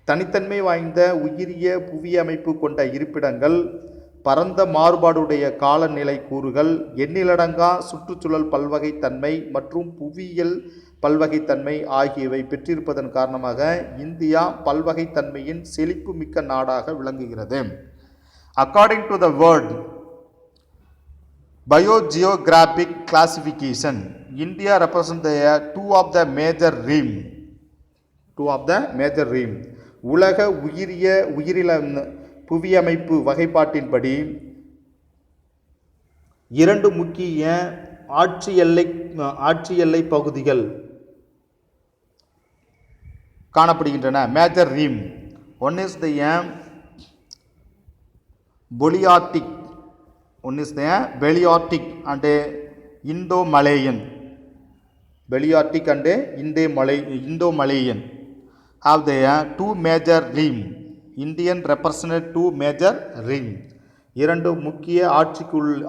தனித்தன்மை வாய்ந்த உயிரிய புவி அமைப்பு கொண்ட இருப்பிடங்கள், பரந்த மாறுபாடுடைய காலநிலை கூறுகள், எண்ணிலடங்கா சுற்றுச்சூழல் பல்வகைத்தன்மை மற்றும் புவியியல் பல்வகைத்தன்மை ஆகியவை பெற்றிருப்பதன் காரணமாக இந்தியா பல்வகைத்தன்மையின் செழிப்பு மிக்க நாடாக விளங்குகிறது. According to the World Biogeographic Classification, India represents two of the major realm. உலக உயிரில புவியமைப்பு வகைப்பாட்டின்படி இரண்டு முக்கிய ஆட்சி எல்லை பகுதிகள் காணப்படுகின்றன. Major realm. One is the Palearctic and Indo Malayan have their two major rim. Indian represent two major rim. இரண்டு முக்கிய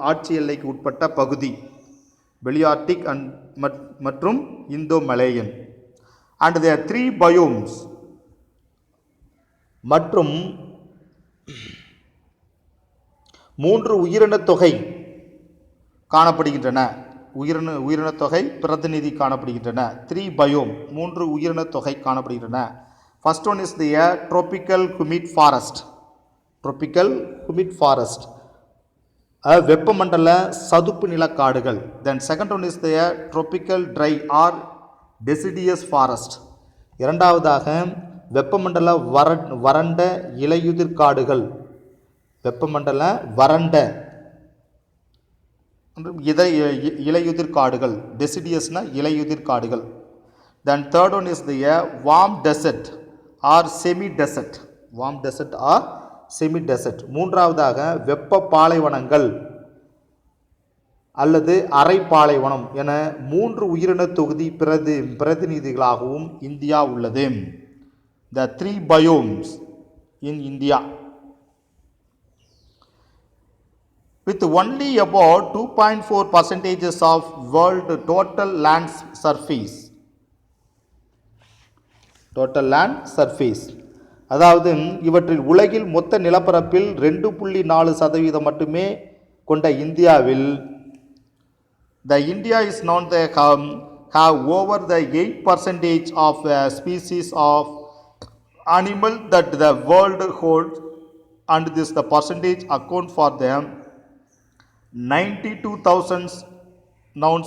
ஆட்சி எல்லைக்கு உட்பட்ட பகுதி, பெலியார்டிக் மற்றும் இந்தோ மலேயன். and their three biomes மற்றும் மூன்று உயிரின தொகை காணப்படுகின்றன. உயிரின தொகை பிரதிநிதி காணப்படுகின்றன. 3 biome, மூன்று உயிரின தொகை காணப்படுகின்றன. First one is the tropical humid forest, வெப்பமண்டல சதுப்பு நிலக்காடுகள். Then second one is the tropical dry or deciduous forest. இரண்டாவதாக வெப்பமண்டல வறண்ட இலையுதிர் காடுகள். இலையுதிர் காடுகள், டெசிடியஸ்னா இலையுதிர் காடுகள். Then third one is the warm desert or semi desert. மூன்றாவதாக வெப்ப பாலைவனங்கள் அல்லது அரை பாலைவனம் என மூன்று உயிரின தொகுதி பிரதிநிதிகளாகவும் இந்தியா உள்ளது. The 3 biomes in India. With only about 2.4% of world total land surface. அதாவது இவற்றில் உலகில் மொத்த நிலப்பரப்பில் 2.4% மட்டுமே கொண்ட இந்தியாவில் the India is known to have over the 8% of species of animal that the world holds, and this the percentage account for them 92,000 known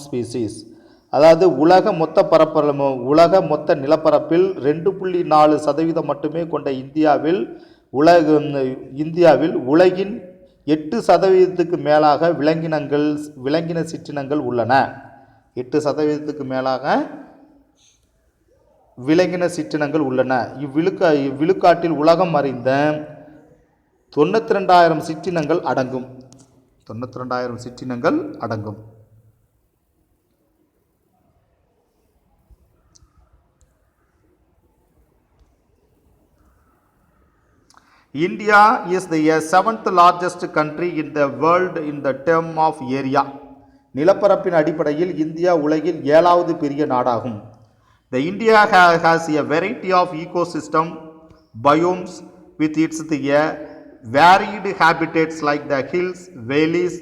species. அதாவது உலக மொத்த நிலப்பரப்பில் 2.4% மட்டுமே கொண்ட இந்தியாவில் உலகின் 8%க்கு மேலாக விலங்கின சிற்றினங்கள் உள்ளன. 8%க்கு மேலாக விலங்கின சிற்றினங்கள் உள்ளன. இவ்விழுக்காட்டில் உலகம் அறிந்த 92,000 சிற்றினங்கள் அடங்கும். India is the 7th largest country in the world in the term of area. நிலப்பரப்பின் அடிப்படையில் இந்தியா உலகில் 7வது பெரிய நாடாகும். The India has a variety of ecosystem biomes with its varied habitats like the hills, valleys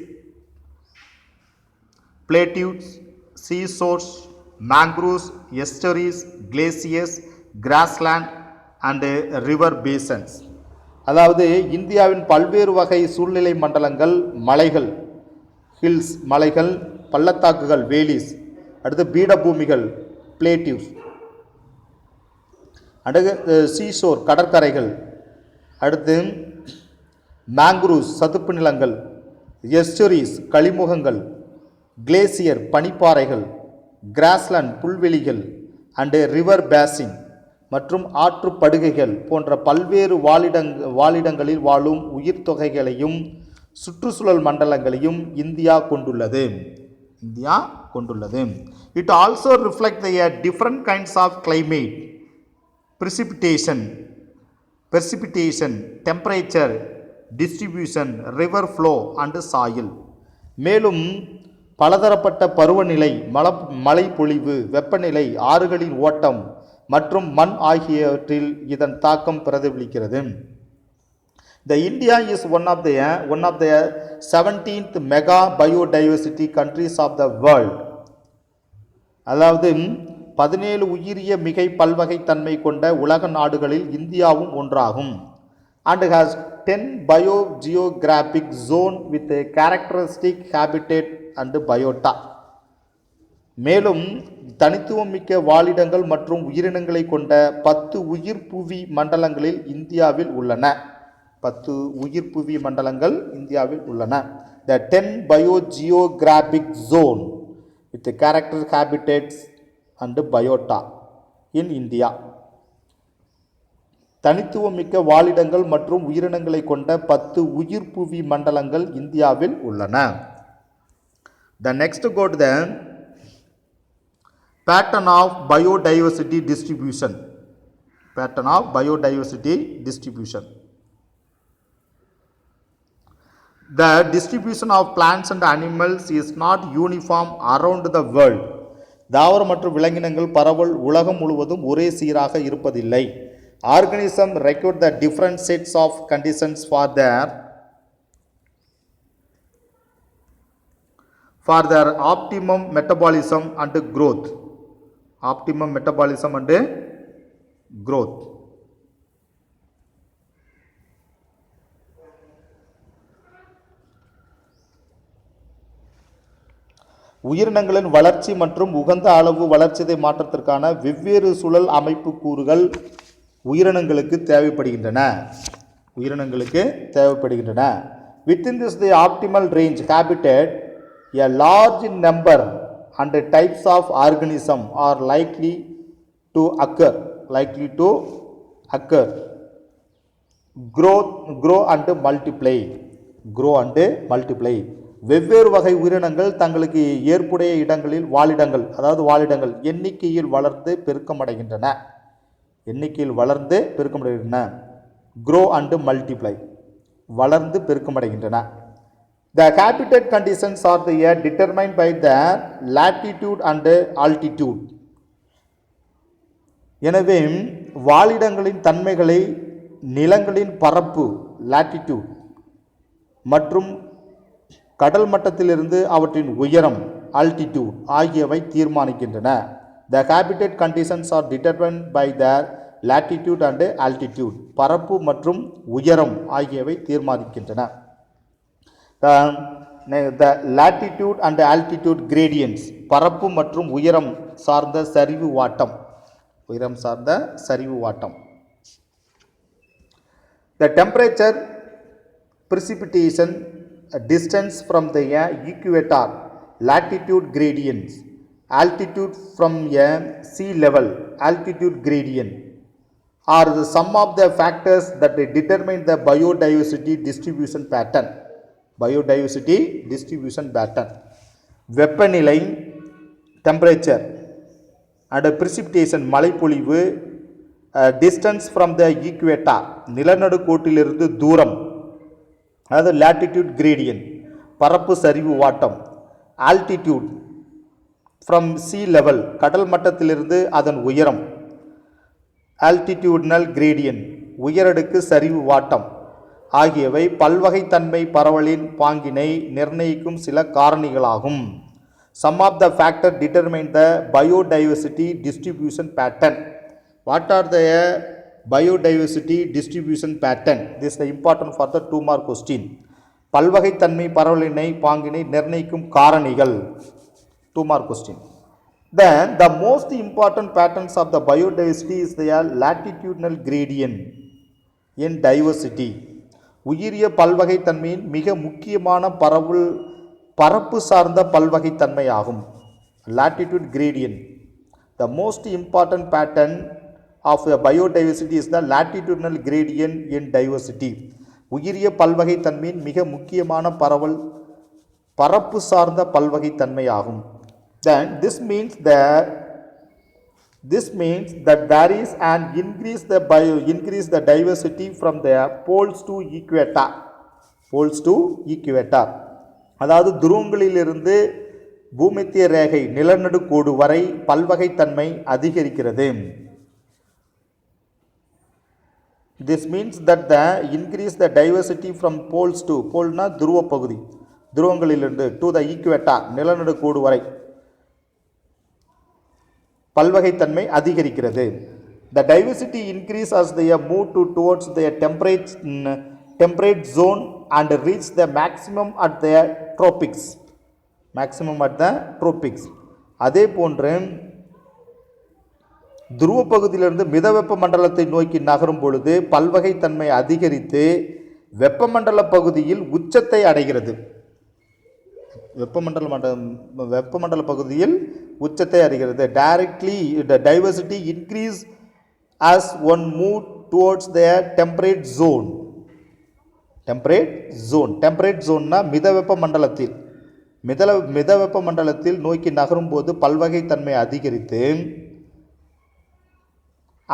plateaus, seashores, mangroves, estuaries, glaciers, grassland and river basins. அதாவது இந்தியாவின் பல்வேறு வகை சூழ்நிலை மண்டலங்கள், மலைகள், ஹில்ஸ் மலைகள், பள்ளத்தாக்குகள் வேலிஸ், அடுத்து பீடபூமிகள் பிளேட்டிவ்ஸ், அடுத்து சீஷோர் கடற்கரைகள், அடுத்து மேங்க்ரூவ்ஸ் சதுப்பு நிலங்கள், எஸ்டரிஸ் கழிமுகங்கள், கிளேசியர் பனிப்பாறைகள், கிராஸ்லாண்ட் புல்வெளிகள் அண்டு ரிவர் பேசின் மற்றும் ஆற்றுப்படுகைகள் போன்ற பல்வேறு வாழிடங்களில் வாழும் உயிர் தொகைகளையும் சுற்றுச்சூழல் மண்டலங்களையும் இந்தியா கொண்டுள்ளது. It also reflects the different kinds of climate, precipitation, temperature, distribution, river flow and soil. மேலும் பலதரப்பட்ட பருவநிலை, மழை பொழிவு, வெப்பநிலை, ஆறுகளின் ஓட்டம் மற்றும் மண் ஆகியவற்றில் இதன் தாக்கம் பிரதிபலிக்கிறது. The India is one of the 17th mega biodiversity countries of the world. அதாவது 17 உயிரிய மிகை பல்வகை தன்மை கொண்ட உலக நாடுகளில் இந்தியாவும் ஒன்றாகும். And has 10 biogeographic zone with a characteristic habitat and biota. மேலும் தனித்துவம் மிக்க வாழிடங்கள் மற்றும் உயிரினங்களை கொண்ட 10 உயிர் புவி மண்டலங்களில் இந்தியாவில் உள்ளன. 10 உயிர் புவி மண்டலங்கள் இந்தியாவில் உள்ளன. The 10 biogeographic zone with the character habitats and biota in India. தனித்துவம் மிக்க வாழிடங்கள் மற்றும் உயிரினங்களை கொண்ட 10 உயிர் புவி மண்டலங்கள் இந்தியாவில் உள்ளன. The next go to the pattern of biodiversity distribution. Pattern of biodiversity distribution. The distribution of plants and animals is not uniform around the world. தாவர மற்றும் விலங்கினங்கள் பரவல் உலகம் முழுவதும் ஒரே சீராக இருப்பதில்லை. Organism require the different sets of conditions for their optimum metabolism and growth. Optimum metabolism and growth. உயிரினங்களின் வளர்ச்சி மற்றும் உகந்த அளவு வளர்ச்சிதை மாற்றத்திற்கான வெவ்வேறு சூழல் அமைப்பு கூறுகள் உயிரினங்களுக்கு தேவைப்படுகின்றன. Within this the optimal range habitat, a large number and types of organism are likely to occur. Grow and multiply. வெவ்வேறு வகை உயிரினங்கள் தங்களுக்கு ஏற்புடைய இடங்களில் வாழிடங்கள் எண்ணிக்கையில் வளர்ந்து பெருக்கமடைகின்றன. grow and multiply, வளர்ந்து பெருக்கமடைகின்றன. The habitat conditions are determined by the latitude and altitude. எனவே வாழிடங்களின் தன்மைகளை நிலங்களின் பரப்பு latitude மற்றும் கடல் மட்டத்திலிருந்து அவற்றின் உயரம் altitude ஆகியவை தீர்மானிக்கின்றன. The habitat conditions are determined by their latitude and altitude. பரப்பு மற்றும் உயரம் ஆகியவை தீர்மானிக்கின்றன. The latitude and altitude gradients, பரப்பு மற்றும் உயரம் சார்ந்த சரிவு வாட்டம். The temperature, precipitation, distance from the equator, latitude gradients, altitude from sea level, altitude gradient are the sum of the factors that determine the biodiversity distribution pattern. வெப்பநிலை temperature and precipitation மழைப்பொழிவு, distance from the equator நிலநடுக்கோட்டிலிருந்து தூரம், அதாவது latitude gradient பரப்பு சரிவு வாட்டம், altitude from sea level கடல் மட்டத்திலிருந்து அதன் உயரம், altitudinal gradient உயரடுக்கு சரிவு வாட்டம் ஆகியவை பல்வகைத்தன்மை பரவலின் பாங்கினை நிர்ணயிக்கும் சில காரணிகளாகும். Some of the factors determine the biodiversity distribution pattern. What are the biodiversity distribution pattern? This is the important for the 2 mark question. பல்வகைத்தன்மை பரவலினை பாங்கினை நிர்ணயிக்கும் காரணிகள். 2 mark question. Then the most important patterns of the biodiversity is their latitudinal gradient in diversity. உயிரிய பல்வகைத்தன்மையின் மிக முக்கியமான பரப்பு சார்ந்த பல்வகைத்தன்மை ஆகும். latitude gradient. The most important pattern of the biodiversity is the latitudinal gradient in diversity. உயிரிய பல்வகைத்தன்மையின் மிக முக்கியமான பரப்பு சார்ந்த பல்வகைத்தன்மை ஆகும். Then this means that there is an increase the diversity from the poles to equator. அதாவது துருவங்களிலிருந்து பூமத்திய ரேகை நிலநடுக்கோடு வரை பல்வகைத்தன்மை அதிகரிக்கிறது. This means that the increase the diversity from poles to போல்னா துருவ பகுதி, துருவங்களிலிருந்து to the equator நிலநடுக்கோடு வரை பல்வகைத்தன்மை அதிகரிக்கிறது. The diversity increase as they move towards the temperate zone and reach the maximum at the tropics. அதே போன்று துருவ பகுதியிலிருந்து மிதவெப்ப மண்டலத்தை நோக்கி நகரும் பொழுது பல்வகைத்தன்மை அதிகரித்து வெப்பமண்டல பகுதியில் உச்சத்தை அடைகிறது. வெப்பமண்டல பகுதியில் உச்சத்தை அடைகிறது. Directly the diversity increase as one move towards the temperate zone. Temperate zone மிதவெப்ப மண்டலத்தில் நோக்கி நகரும் போது பல்வகைத்தன்மை அதிகரித்து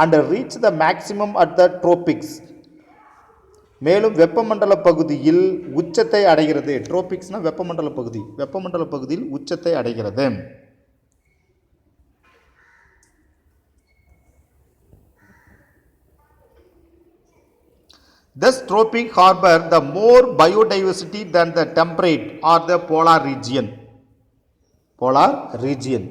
and reach the maximum at the tropics. மேலும் வெப்பமண்டல பகுதியில் உச்சத்தை அடைகிறது. ட்ரோபிக்ஸ்னா வெப்பமண்டல பகுதியில் உச்சத்தை அடைகிறது. Thus tropic harbor the more biodiversity than the temperate or the polar region.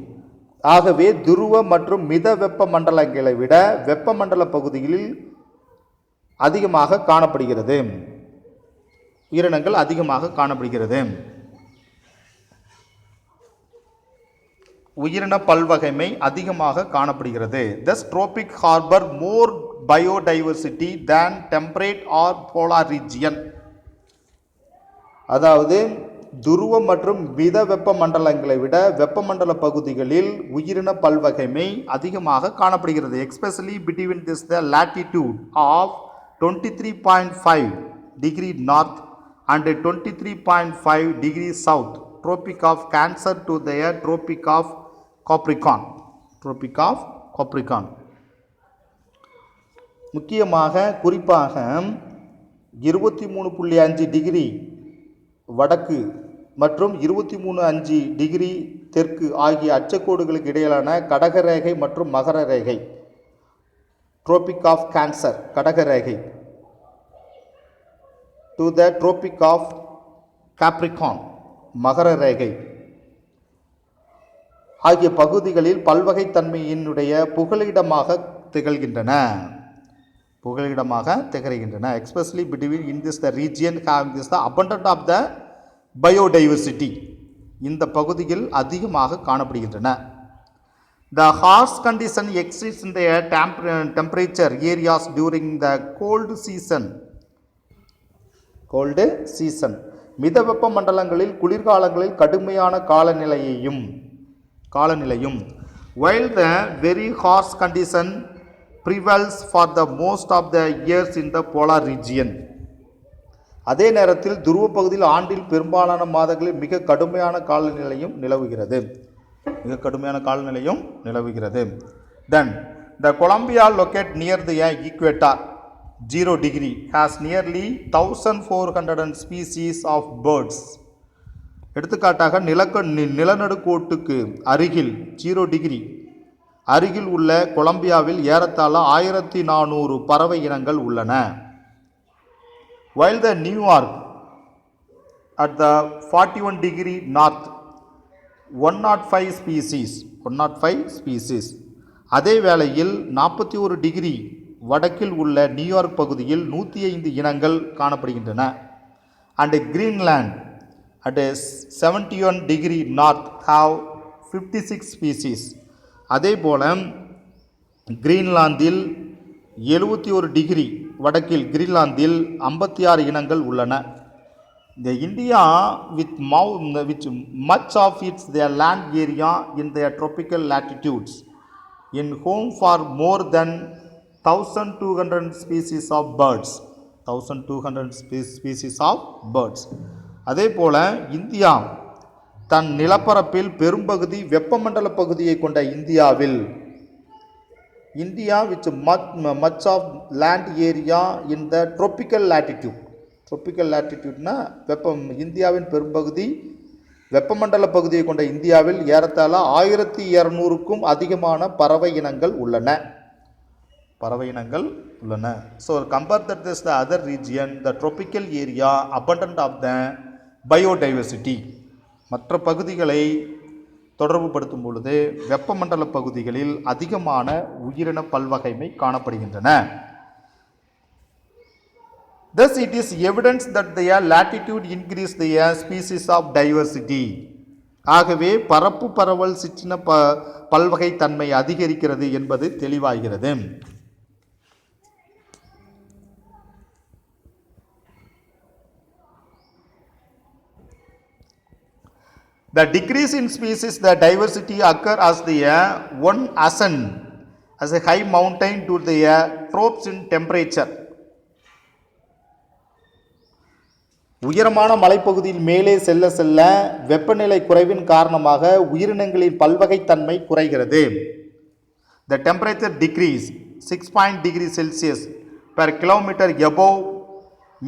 ஆகவே துருவ மற்றும் மித வெப்ப மண்டலங்களை விட வெப்பமண்டல பகுதிகளில் அதிகமாக காணப்படுகிறது. உயிரினங்கள் அதிகமாக காணப்படுகிறது. உயிரின பல்வகைமை அதிகமாக காணப்படுகிறது. Thus tropic harbor more biodiversity than temperate or polar region. அதாவது துருவ மற்றும் மித வெப்ப மண்டலங்களை விட வெப்பமண்டல பகுதிகளில் உயிரின பல்வகைமை அதிகமாக காணப்படுகிறது. Especially between this the latitude of 23.5 degree north and 23.5 degree south, tropic of Cancer to the tropic of Capricorn. குறிப்பாக 23.5 டிகிரி வடக்கு மற்றும் 23.5 டிகிரி தெற்கு ஆகிய அச்சக்கோடுகளுக்கு இடையிலான கடகரேகை மற்றும் மகர ரேகை, Tropic of Cancer கடகரேகை to the Tropic of Capricorn மகர ரேகை ஆகிய பகுதிகளில் பல்வகைத்தன்மையினுடைய புகலிடமாக திகழ்கின்றன. Especially between in this the region having this the abundant of the biodiversity. இந்த பகுதியில் அதிகமாக காணப்படுகின்றன. The harsh condition exists in the temperature areas during the cold season. மிதவெப்ப மண்டலங்களில் குளிர்காலங்களில் கடுமையான காலநிலையும் while the very harsh condition prevails for the most of the years in the polar region. அதே நேரத்தில் துருவ பகுதியில் ஆண்டில் பெரும்பாலான மாதங்களில் மிக கடுமையான காலநிலையும் நிலவுகிறது. Then the Columbia located near the equator 0 degree has nearly 1400 species of birds. எடுத்துக்காட்டாக நிலநடுக்கோட்டுக்கு அருகில் 0 டிகிரி அருகில் உள்ள கொலம்பியாவில் ஏறத்தாழ 1400 பறவை இனங்கள் உள்ளன. While the New York at the 41 degree north 105 species 105 species. அதே வேளையில் 41 டிகிரி வடக்கில் உள்ள நியூயார்க் பகுதியில் 105 இனங்கள் காணப்படுகின்றன. And Greenland at 71 degree north have 56 species. அதே போல் கிரீன்லாந்தில் 71 டிகிரி வடக்கில் கிரீன்லாந்தில் 56 இனங்கள் உள்ளன. The India with much of its their land area in their tropical latitudes in home for more than 1200 species of birds. 1200 species of birds. அதே போல இந்தியா தன் நிலப்பரப்பில் பெரும்பகுதி வெப்பமண்டல பகுதியை கொண்ட இந்தியாவில் India with much of land area in the tropical latitude. tropical latitudeனா வெப்பம் இந்தியாவின் பெரும்பகுதி வெப்பமண்டல பகுதியை கொண்ட இந்தியாவில் ஏறத்தாழ 1200க்கும் அதிகமான பறவை இனங்கள் உள்ளன. So compare that with the other region, the tropical area abundant of the biodiversity. மற்ற பகுதிகளை தொடர்பு படுத்தும் பொழுது வெப்பமண்டல பகுதிகளில் அதிகமான உயிரின பல்வகைமை காணப்படுகின்றன. Thus it is evidence that their latitude increase their species of diversity. ஆகவே பரப்பு பரவல் சிற்றின பல்வகை தன்மை அதிகரிக்கிறது என்பது தெளிவாகிறது. The decrease in species, the diversity occur as the one ascend as a high mountain to the drops in temperature. உயரமான மலைப்பகுதியில் மேலே செல்ல செல்ல வெப்பநிலை குறைவின் காரணமாக உயிரினங்களின் பல்வகைத்தன்மை குறைகிறது. The temperature decrease 6 degrees Celsius per kilometer above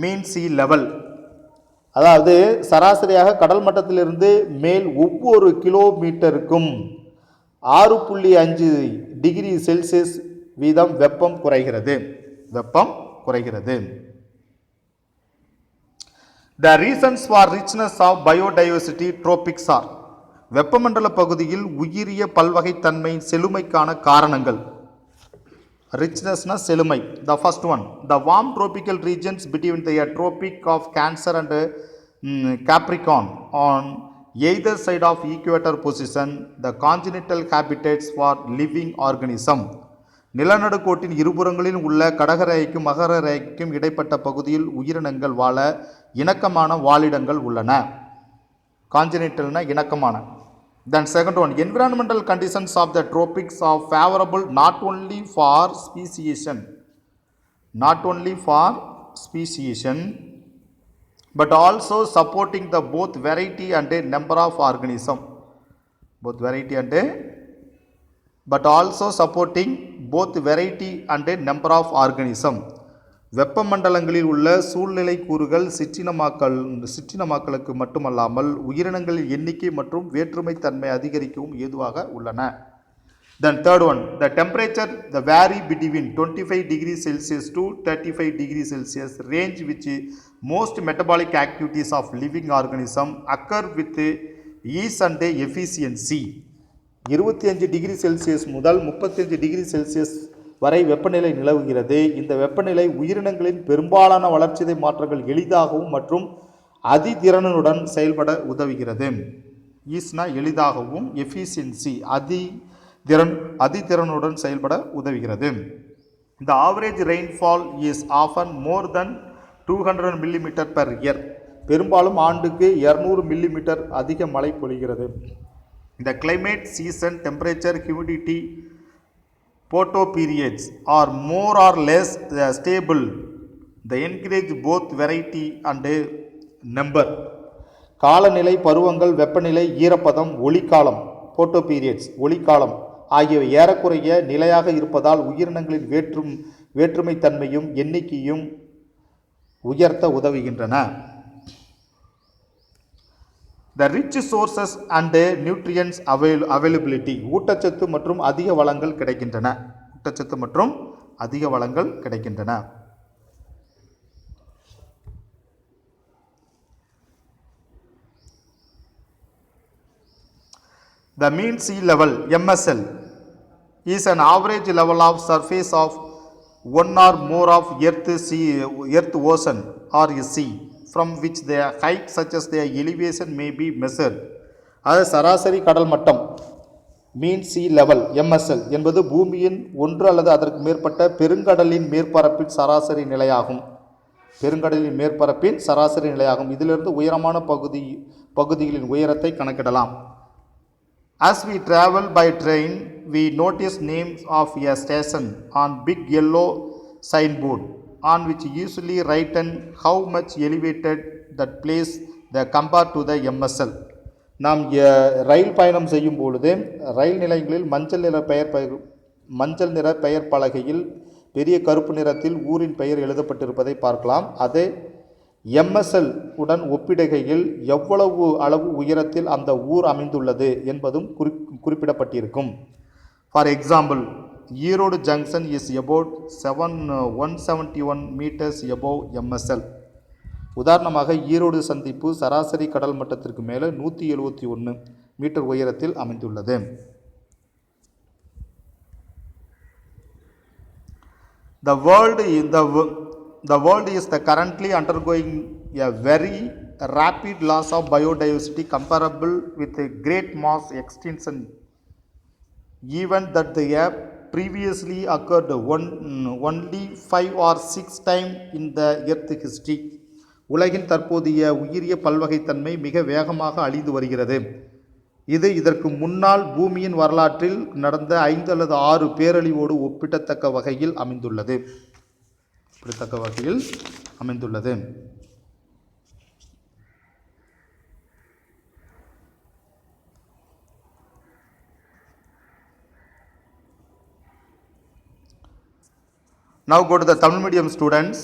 mean sea level. அதாவது சராசரியாக கடல் மட்டத்திலிருந்து மேல் ஒவ்வொரு கிலோமீட்டருக்கும் 6.5 டிகிரி செல்சியஸ் வீதம் வெப்பம் குறைகிறது. The reasons for richness of biodiversity tropics are. வெப்பமண்டல பகுதியில் உயிரிய பல்வகைத்தன்மை செழுமைக்கான காரணங்கள். Richnessனா செழுமை. The first one, the warm tropical regions between the tropic of Cancer and Capricorn on either side of equator position the congenital habitats for living organism. நிலநடுக்கோட்டின் இருபுறங்களில் உள்ள கடகரேகைக்கும் மகர ரேகைக்கும் இடைப்பட்ட பகுதியில் உயிரினங்கள் வாழ இணக்கமான வாழிடங்கள் உள்ளன. கான்ஜெனிட்டல்னா இணக்கமான. Then second one, environmental conditions of the tropics are favorable not only for speciation but also supporting the both variety and a number of organism. வெப்பமண்டலங்களில் உள்ள சூழ்நிலை கூறுகள் சிற்றினமாக்களுக்கு மட்டுமல்லாமல் உயிரினங்களின் எண்ணிக்கை மற்றும் வேற்றுமை தன்மை அதிகரிக்கவும் ஏதுவாக உள்ளன. Then third one, the temperature the vary between 25 degrees Celsius to 35 degrees Celsius range which most metabolic activities of living organism occur with ease and efficiency. 25 degree Celsius முதல் 35 டிகிரி செல்சியஸ் வரை வெப்பநிலை நிலவுகிறது. இந்த வெப்பநிலை உயிரினங்களின் பெரும்பாலான வளர்ச்சிதை மாற்றங்கள் எளிதாகவும் மற்றும் அதிதிறனுடன் செயல்பட உதவுகிறது. ஈஸ்னா எளிதாகவும், எஃபிஷியன்சி அதிதிறனுடன் செயல்பட உதவுகிறது. The average rainfall is often more than 200 mm per year. பெரும்பாலும் ஆண்டுக்கு 200 மில்லிமீட்டர் அதிக மழை பொழிகிறது. The climate, season, temperature, humidity, photoperiods are more or less stable. They encourage both variety and number. காலநிலை, பருவங்கள், வெப்பநிலை, ஈரப்பதம், ஒளிக்காலம், photoperiods, ஒளிக்காலம் ஆகியவை ஏறக்குறைய நிலையாக இருப்பதால் உயிரினங்களின் வேற்றுமை தன்மையும் எண்ணிக்கையும் உயர்த்த உதவுகின்றன. The rich sources and nutrients availability. ஊட்டச்சத்து மற்றும் அதிக வளங்கள் கிடைக்கின்றன. The mean sea level MSL is an average level of surface of one or more of earth ocean or a sea from which the height such as the elevation may be measured. அது சராசரி கடல் மட்டம் மீன் சி லெவல் எம்எஸ்எல் என்பது பூமியின் ஒன்று அல்லது அதற்கு மேற்பட்ட பெருங்கடலின் மேற்பரப்பின் சராசரி நிலையாகும். பெருங்கடலின் மேற்பரப்பின் சராசரி நிலையாகும். இதிலிருந்து உயரமான பகுதிகளின் உயரத்தை கணக்கிடலாம். As we travel by train, we notice names of a station on big yellow signboard on which usually written how much elevated that place the compared to the MSL. நாம் ரயில் பயணம் செய்யும் பொழுது ரயில் நிலையங்களில் மஞ்சள் நிற பெயர் பலகையில் பெரிய கருப்பு நிறத்தில் ஊரின் பெயர் எழுதப்பட்டிருப்பதை பார்க்கலாம். அது எம்எஸ்எல் உடன் ஒப்பிடுகையில் எவ்வளவு அளவு உயரத்தில் அந்த ஊர் அமைந்துள்ளது என்பதும் குறிப்பிடப்பட்டிருக்கும். For example, Erode junction is about 171 metres above MSL. உதாரணமாக, ஈரோடு சந்திப்பு சராசரி கடல் மட்டத்திற்கு மேலே 171 மீட்டர் உயரத்தில் அமைந்துள்ளது. The world is currently undergoing a very rapid loss of biodiversity comparable with a great mass extinction event that have previously occurred only 5 or 6 times in the earth history. உலகின் தற்போதைய உயிரிய பல்வகைத்தன்மை மிக வேகமாக அழிந்து வருகிறது. இது இதற்கு முன்னால் பூமியின் வரலாற்றில் நடந்த 5 அல்லது 6 பேரழிவோடு ஒப்பிடத்தக்க வகையில் அமைந்துள்ளது. Now go to the Tamil medium students.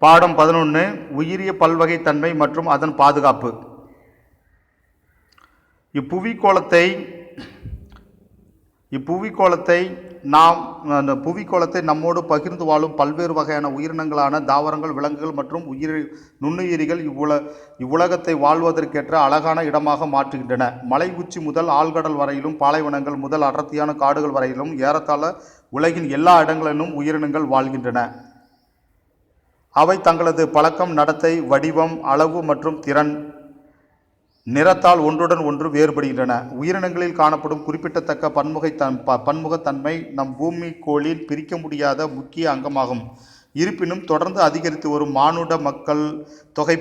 பாடம் 11 உயிரிய பல்வகைத்தன்மை மற்றும் அதன் பாதுகாப்பு. புவிக்கோளத்தை நம்மோடு பகிர்ந்து வாழும் பல்வேறு வகையான உயிரினங்களான தாவரங்கள், விலங்குகள் மற்றும் நுண்ணுயிரிகள் இவ்வுலகத்தை வாழ்வதற்கேற்ற அழகான இடமாக மாற்றுகின்றன. மலை உச்சி முதல் ஆழ்கடல் வரையிலும், பாலைவனங்கள் முதல் அடர்த்தியான காடுகள் வரையிலும் ஏறத்தாழ உலகின் எல்லா இடங்களிலும் உயிரினங்கள் வாழ்கின்றன. அவை தங்களது பழக்கம், நடத்தை, வடிவம், அளவு மற்றும் திறன், நிறத்தால் ஒன்றுடன் ஒன்று வேறுபடுகின்றன. உயிரினங்களில் காணப்படும் குறிப்பிடத்தக்க பன்முகத்தன்மை நம் பூமிக்கோளின் பிரிக்க முடியாத முக்கிய அங்கமாகும். இருப்பினும் தொடர்ந்து அதிகரித்து வரும் மானுட மக்கள் தொகை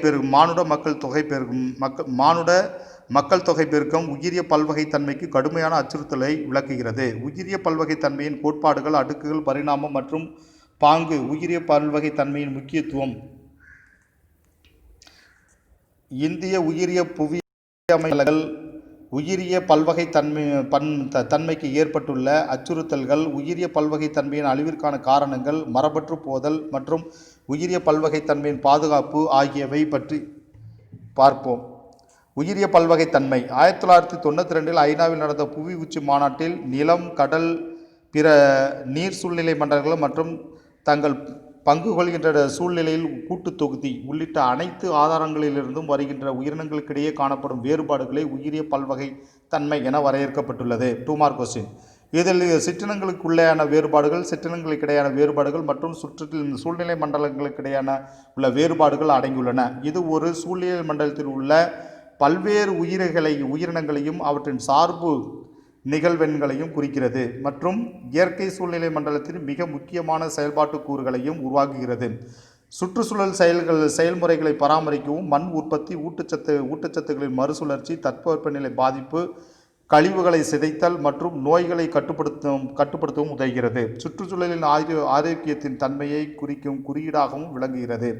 பெருக்கம் உயிரிய பல்வகைத்தன்மைக்கு கடுமையான அச்சுறுத்தலை விளக்குகிறது. உயிரிய பல்வகைத்தன்மையின் கோட்பாடுகள், அடுக்குகள், பரிணாமம் மற்றும் பாங்கு. உயிரிய பல்வகைத்தன்மையின் முக்கியத்துவம். இந்திய உயிரிய புவியியல் உயிரிய பல்வகைத்தன்மைக்கு ஏற்பட்டுள்ள அச்சுறுத்தல்கள், உயிரிய பல்வகைத்தன்மையின் அழிவிற்கான காரணங்கள், மரபற்று போதல் மற்றும் உயிரிய பல்வகைத்தன்மையின் பாதுகாப்பு ஆகியவை பற்றி பார்ப்போம். உயிரிய பல்வகைத்தன்மை. 1992 ஐநாவில் நடந்த புவி உச்சி மாநாட்டில் நிலம், கடல், பிற நீர் சூழ்நிலை மண்டலங்கள் மற்றும் தங்கள் பங்கு கொள்கின்ற சூழ்நிலையில் கூட்டு தொகுதி உள்ளிட்ட அனைத்து ஆதாரங்களிலிருந்தும் வருகின்ற உயிரினங்களுக்கிடையே காணப்படும் வேறுபாடுகளை உயிரிய பல்வகைத்தன்மை என வரையறுக்கப்பட்டுள்ளது. 2 மார்க் கொஸ்டின். இதில் சிற்றினங்களுக்குள்ளேயான வேறுபாடுகள், சிற்றினங்களுக்கிடையான வேறுபாடுகள் மற்றும் சூழ்நிலை மண்டலங்களுக்கிடையான உள்ள வேறுபாடுகள் அடங்கியுள்ளன. இது ஒரு சூழ்நிலை மண்டலத்தில் உள்ள பல்வேறு உயிரினங்களையும் அவற்றின் சார்பு நிகழ்வெண்களையும் குறிக்கிறது மற்றும் இயற்கை சூழ்நிலை மண்டலத்தின் மிக முக்கியமான செயல்பாட்டு கூறுகளையும் உருவாக்குகிறது. சுற்றுச்சூழல் செயல்முறைகளை பராமரிக்கவும் மண் உற்பத்தி, ஊட்டச்சத்துக்களின் மறுசுழற்சி, தட்பவெப்பநிலை பாதிப்பு, கழிவுகளை சிதைத்தல் மற்றும் நோய்களை கட்டுப்படுத்தவும் உதவுகிறது. சுற்றுச்சூழலின் ஆரோக்கியத்தின் தன்மையை குறிக்கும் குறியீடாகவும் விளங்குகிறது.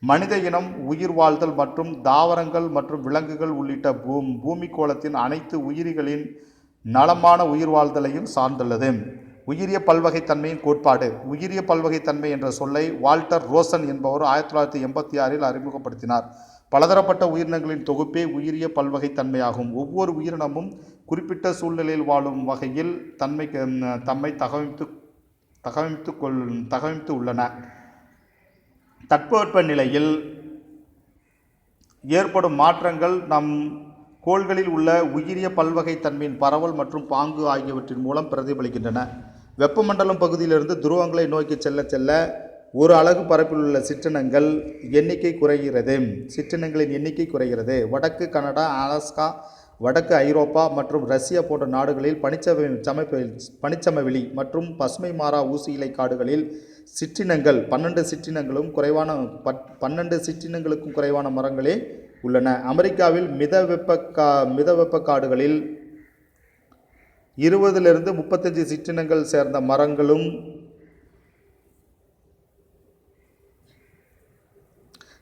மனித இனம், உயிர் வாழ்தல் மற்றும் தாவரங்கள் மற்றும் விலங்குகள் உள்ளிட்ட பூமிக்கோளத்தின் அனைத்து உயிரிகளின் நலமான உயிர் வாழ்தலையும் சார்ந்துள்ளது. உயிரிய பல்வகைத்தன்மையின் கோட்பாடு. உயிரிய பல்வகைத்தன்மை என்ற சொல்லை வால்டர் ரோசன் என்பவர் 1986 அறிமுகப்படுத்தினார். பலதரப்பட்ட உயிரினங்களின் தொகுப்பே உயிரிய பல்வகைத்தன்மையாகும். ஒவ்வொரு உயிரினமும் குறிப்பிட்ட சூழ்நிலையில் வாழும் வகையில் தம்மை தகவமைத்து உள்ளன. தட்பவெப்ப நிலையில் ஏற்படும் மாற்றங்கள் நம் கோள்களில் உள்ள உயிரிய பல்வகைத்தன்மையின் பரவல் மற்றும் பாங்கு ஆகியவற்றின் மூலம் பிரதிபலிக்கின்றன. வெப்பமண்டலம் பகுதியிலிருந்து துருவங்களை நோக்கி செல்ல செல்ல ஒரு அலகு பரப்பில் உள்ள சிற்றினங்களின் எண்ணிக்கை குறைகிறது. வடக்கு கனடா, அலாஸ்கா, வடக்கு ஐரோப்பா மற்றும் ரஷ்யா போன்ற நாடுகளில் பனிச்சமவெளி மற்றும் பசுமை மாறா ஊசி இலை காடுகளில் 12 சிற்றினங்களுக்கும் குறைவான மரங்களே உள்ளன. அமெரிக்காவில் மிதவெப்ப காடுகளில் 20 - 35 சிற்றினங்கள் சேர்ந்த மரங்களும்,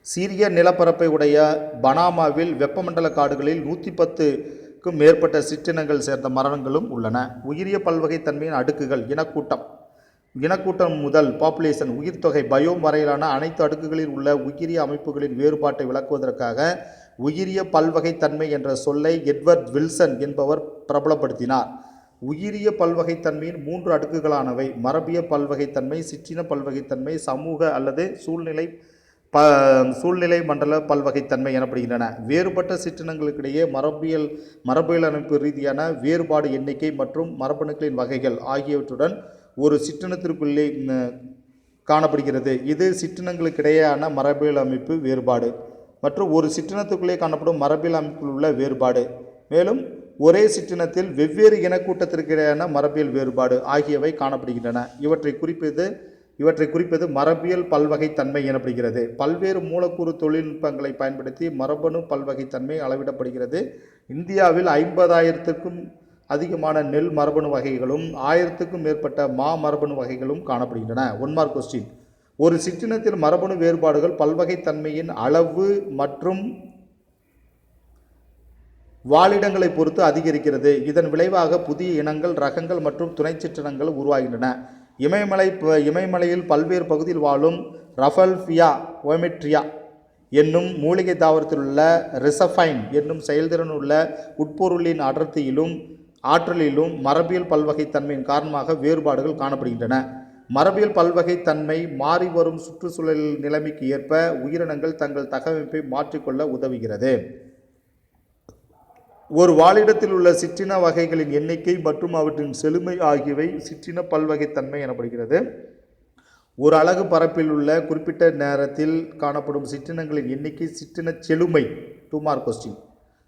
சீரிய நிலப்பரப்பை உடைய பனாமாவில் வெப்பமண்டல காடுகளில் 110க்கும் மேற்பட்ட சிற்றினங்கள் சேர்ந்த மரங்களும் உள்ளன. உயிரிய பல்வகைத்தன்மையின் அடுக்குகள். இனக்கூட்டம் முதல் பாப்புலேஷன், உயிர்த்தொகை, பயோம் வரையிலான அனைத்து அடுக்குகளில் உள்ள உயிரிய அமைப்புகளின் வேறுபாட்டை விளக்குவதற்காக உயிரிய பல்வகைத்தன்மை என்ற சொல்லை எட்வர்ட் வில்சன் என்பவர் பிரபலப்படுத்தினார். உயிரிய பல்வகைத்தன்மையின் 3 அடுக்குகளானவை மரபியல் பல்வகைத்தன்மை, சிற்றின பல்வகைத்தன்மை, சமூக அல்லது சூழ்நிலை மண்டல பல்வகைத்தன்மை எனப்படுகின்றன. வேறுபட்ட சிற்றினங்களுக்கிடையே மரபியல் அமைப்பு ரீதியான வேறுபாடு, எண்ணிக்கை மற்றும் மரபணுக்களின் வகைகள் ஆகியவற்றுடன் ஒரு சிற்றினத்திற்குள்ளே காணப்படுகிறது. இது சிற்றினங்களுக்கிடையேயான மரபியல் அமைப்பு வேறுபாடு மற்றும் ஒரு சிற்றினத்துக்குள்ளே காணப்படும் மரபியல் அமைப்பில் உள்ள வேறுபாடு, மேலும் ஒரே சிற்றினத்தில் வெவ்வேறு இனக்கூட்டத்திற்கிடையான மரபியல் வேறுபாடு ஆகியவை காணப்படுகின்றன. இவற்றை குறிப்பது மரபியல் பல்வகைத்தன்மை எனப்படுகிறது. பல்வேறு மூலக்கூறு தொழில்நுட்பங்களை பயன்படுத்தி மரபணு பல்வகைத்தன்மை அளவிடப்படுகிறது. இந்தியாவில் 50,000க்கும் அதிகமான நெல் மரபணு வகைகளும் 1000க்கும் மேற்பட்ட மரபணு வகைகளும் காணப்படுகின்றன. 1 மார்க் கொஸ்டின். ஒரு சிற்றினத்தில் மரபணு வேறுபாடுகள் பல்வகைத்தன்மையின் அளவு மற்றும் வாழிடங்களை பொறுத்து அதிகரிக்கிறது. இதன் விளைவாக புதிய இனங்கள், ரகங்கள் மற்றும் துணை சிற்றினங்கள் உருவாகின்றன. இமயமலையில் பல்வேறு பகுதியில் வாழும் ரஃபல்பியா ஓமெட்ரியா என்னும் மூலிகை தாவரத்தில் உள்ள ரிசஃபைன் என்னும் செயல்திறன் உள்ள உட்பொருளின் அடர்த்தியிலும் ஆற்றலிலும் மரபியல் பல்வகைத்தன்மையின் காரணமாக வேறுபாடுகள் காணப்படுகின்றன. மரபியல் பல்வகைத்தன்மை மாறி வரும் சுற்றுச்சூழல் நிலைமைக்கு ஏற்ப உயிரினங்கள் தங்கள் தகவமைப்பை மாற்றிக்கொள்ள உதவுகிறது. ஒரு வாழிடத்தில் உள்ள சிற்றின வகைகளின் எண்ணிக்கை மற்றும் அவற்றின் செழுமை ஆகியவை சிற்றின பல்வகைத்தன்மை எனப்படுகிறது. ஒரு அலகு பரப்பில் உள்ள குறிப்பிட்ட நேரத்தில் காணப்படும் சிற்றினங்களின் எண்ணிக்கை சிற்றின செழுமை. 2 மார்க் கொஸ்டின்.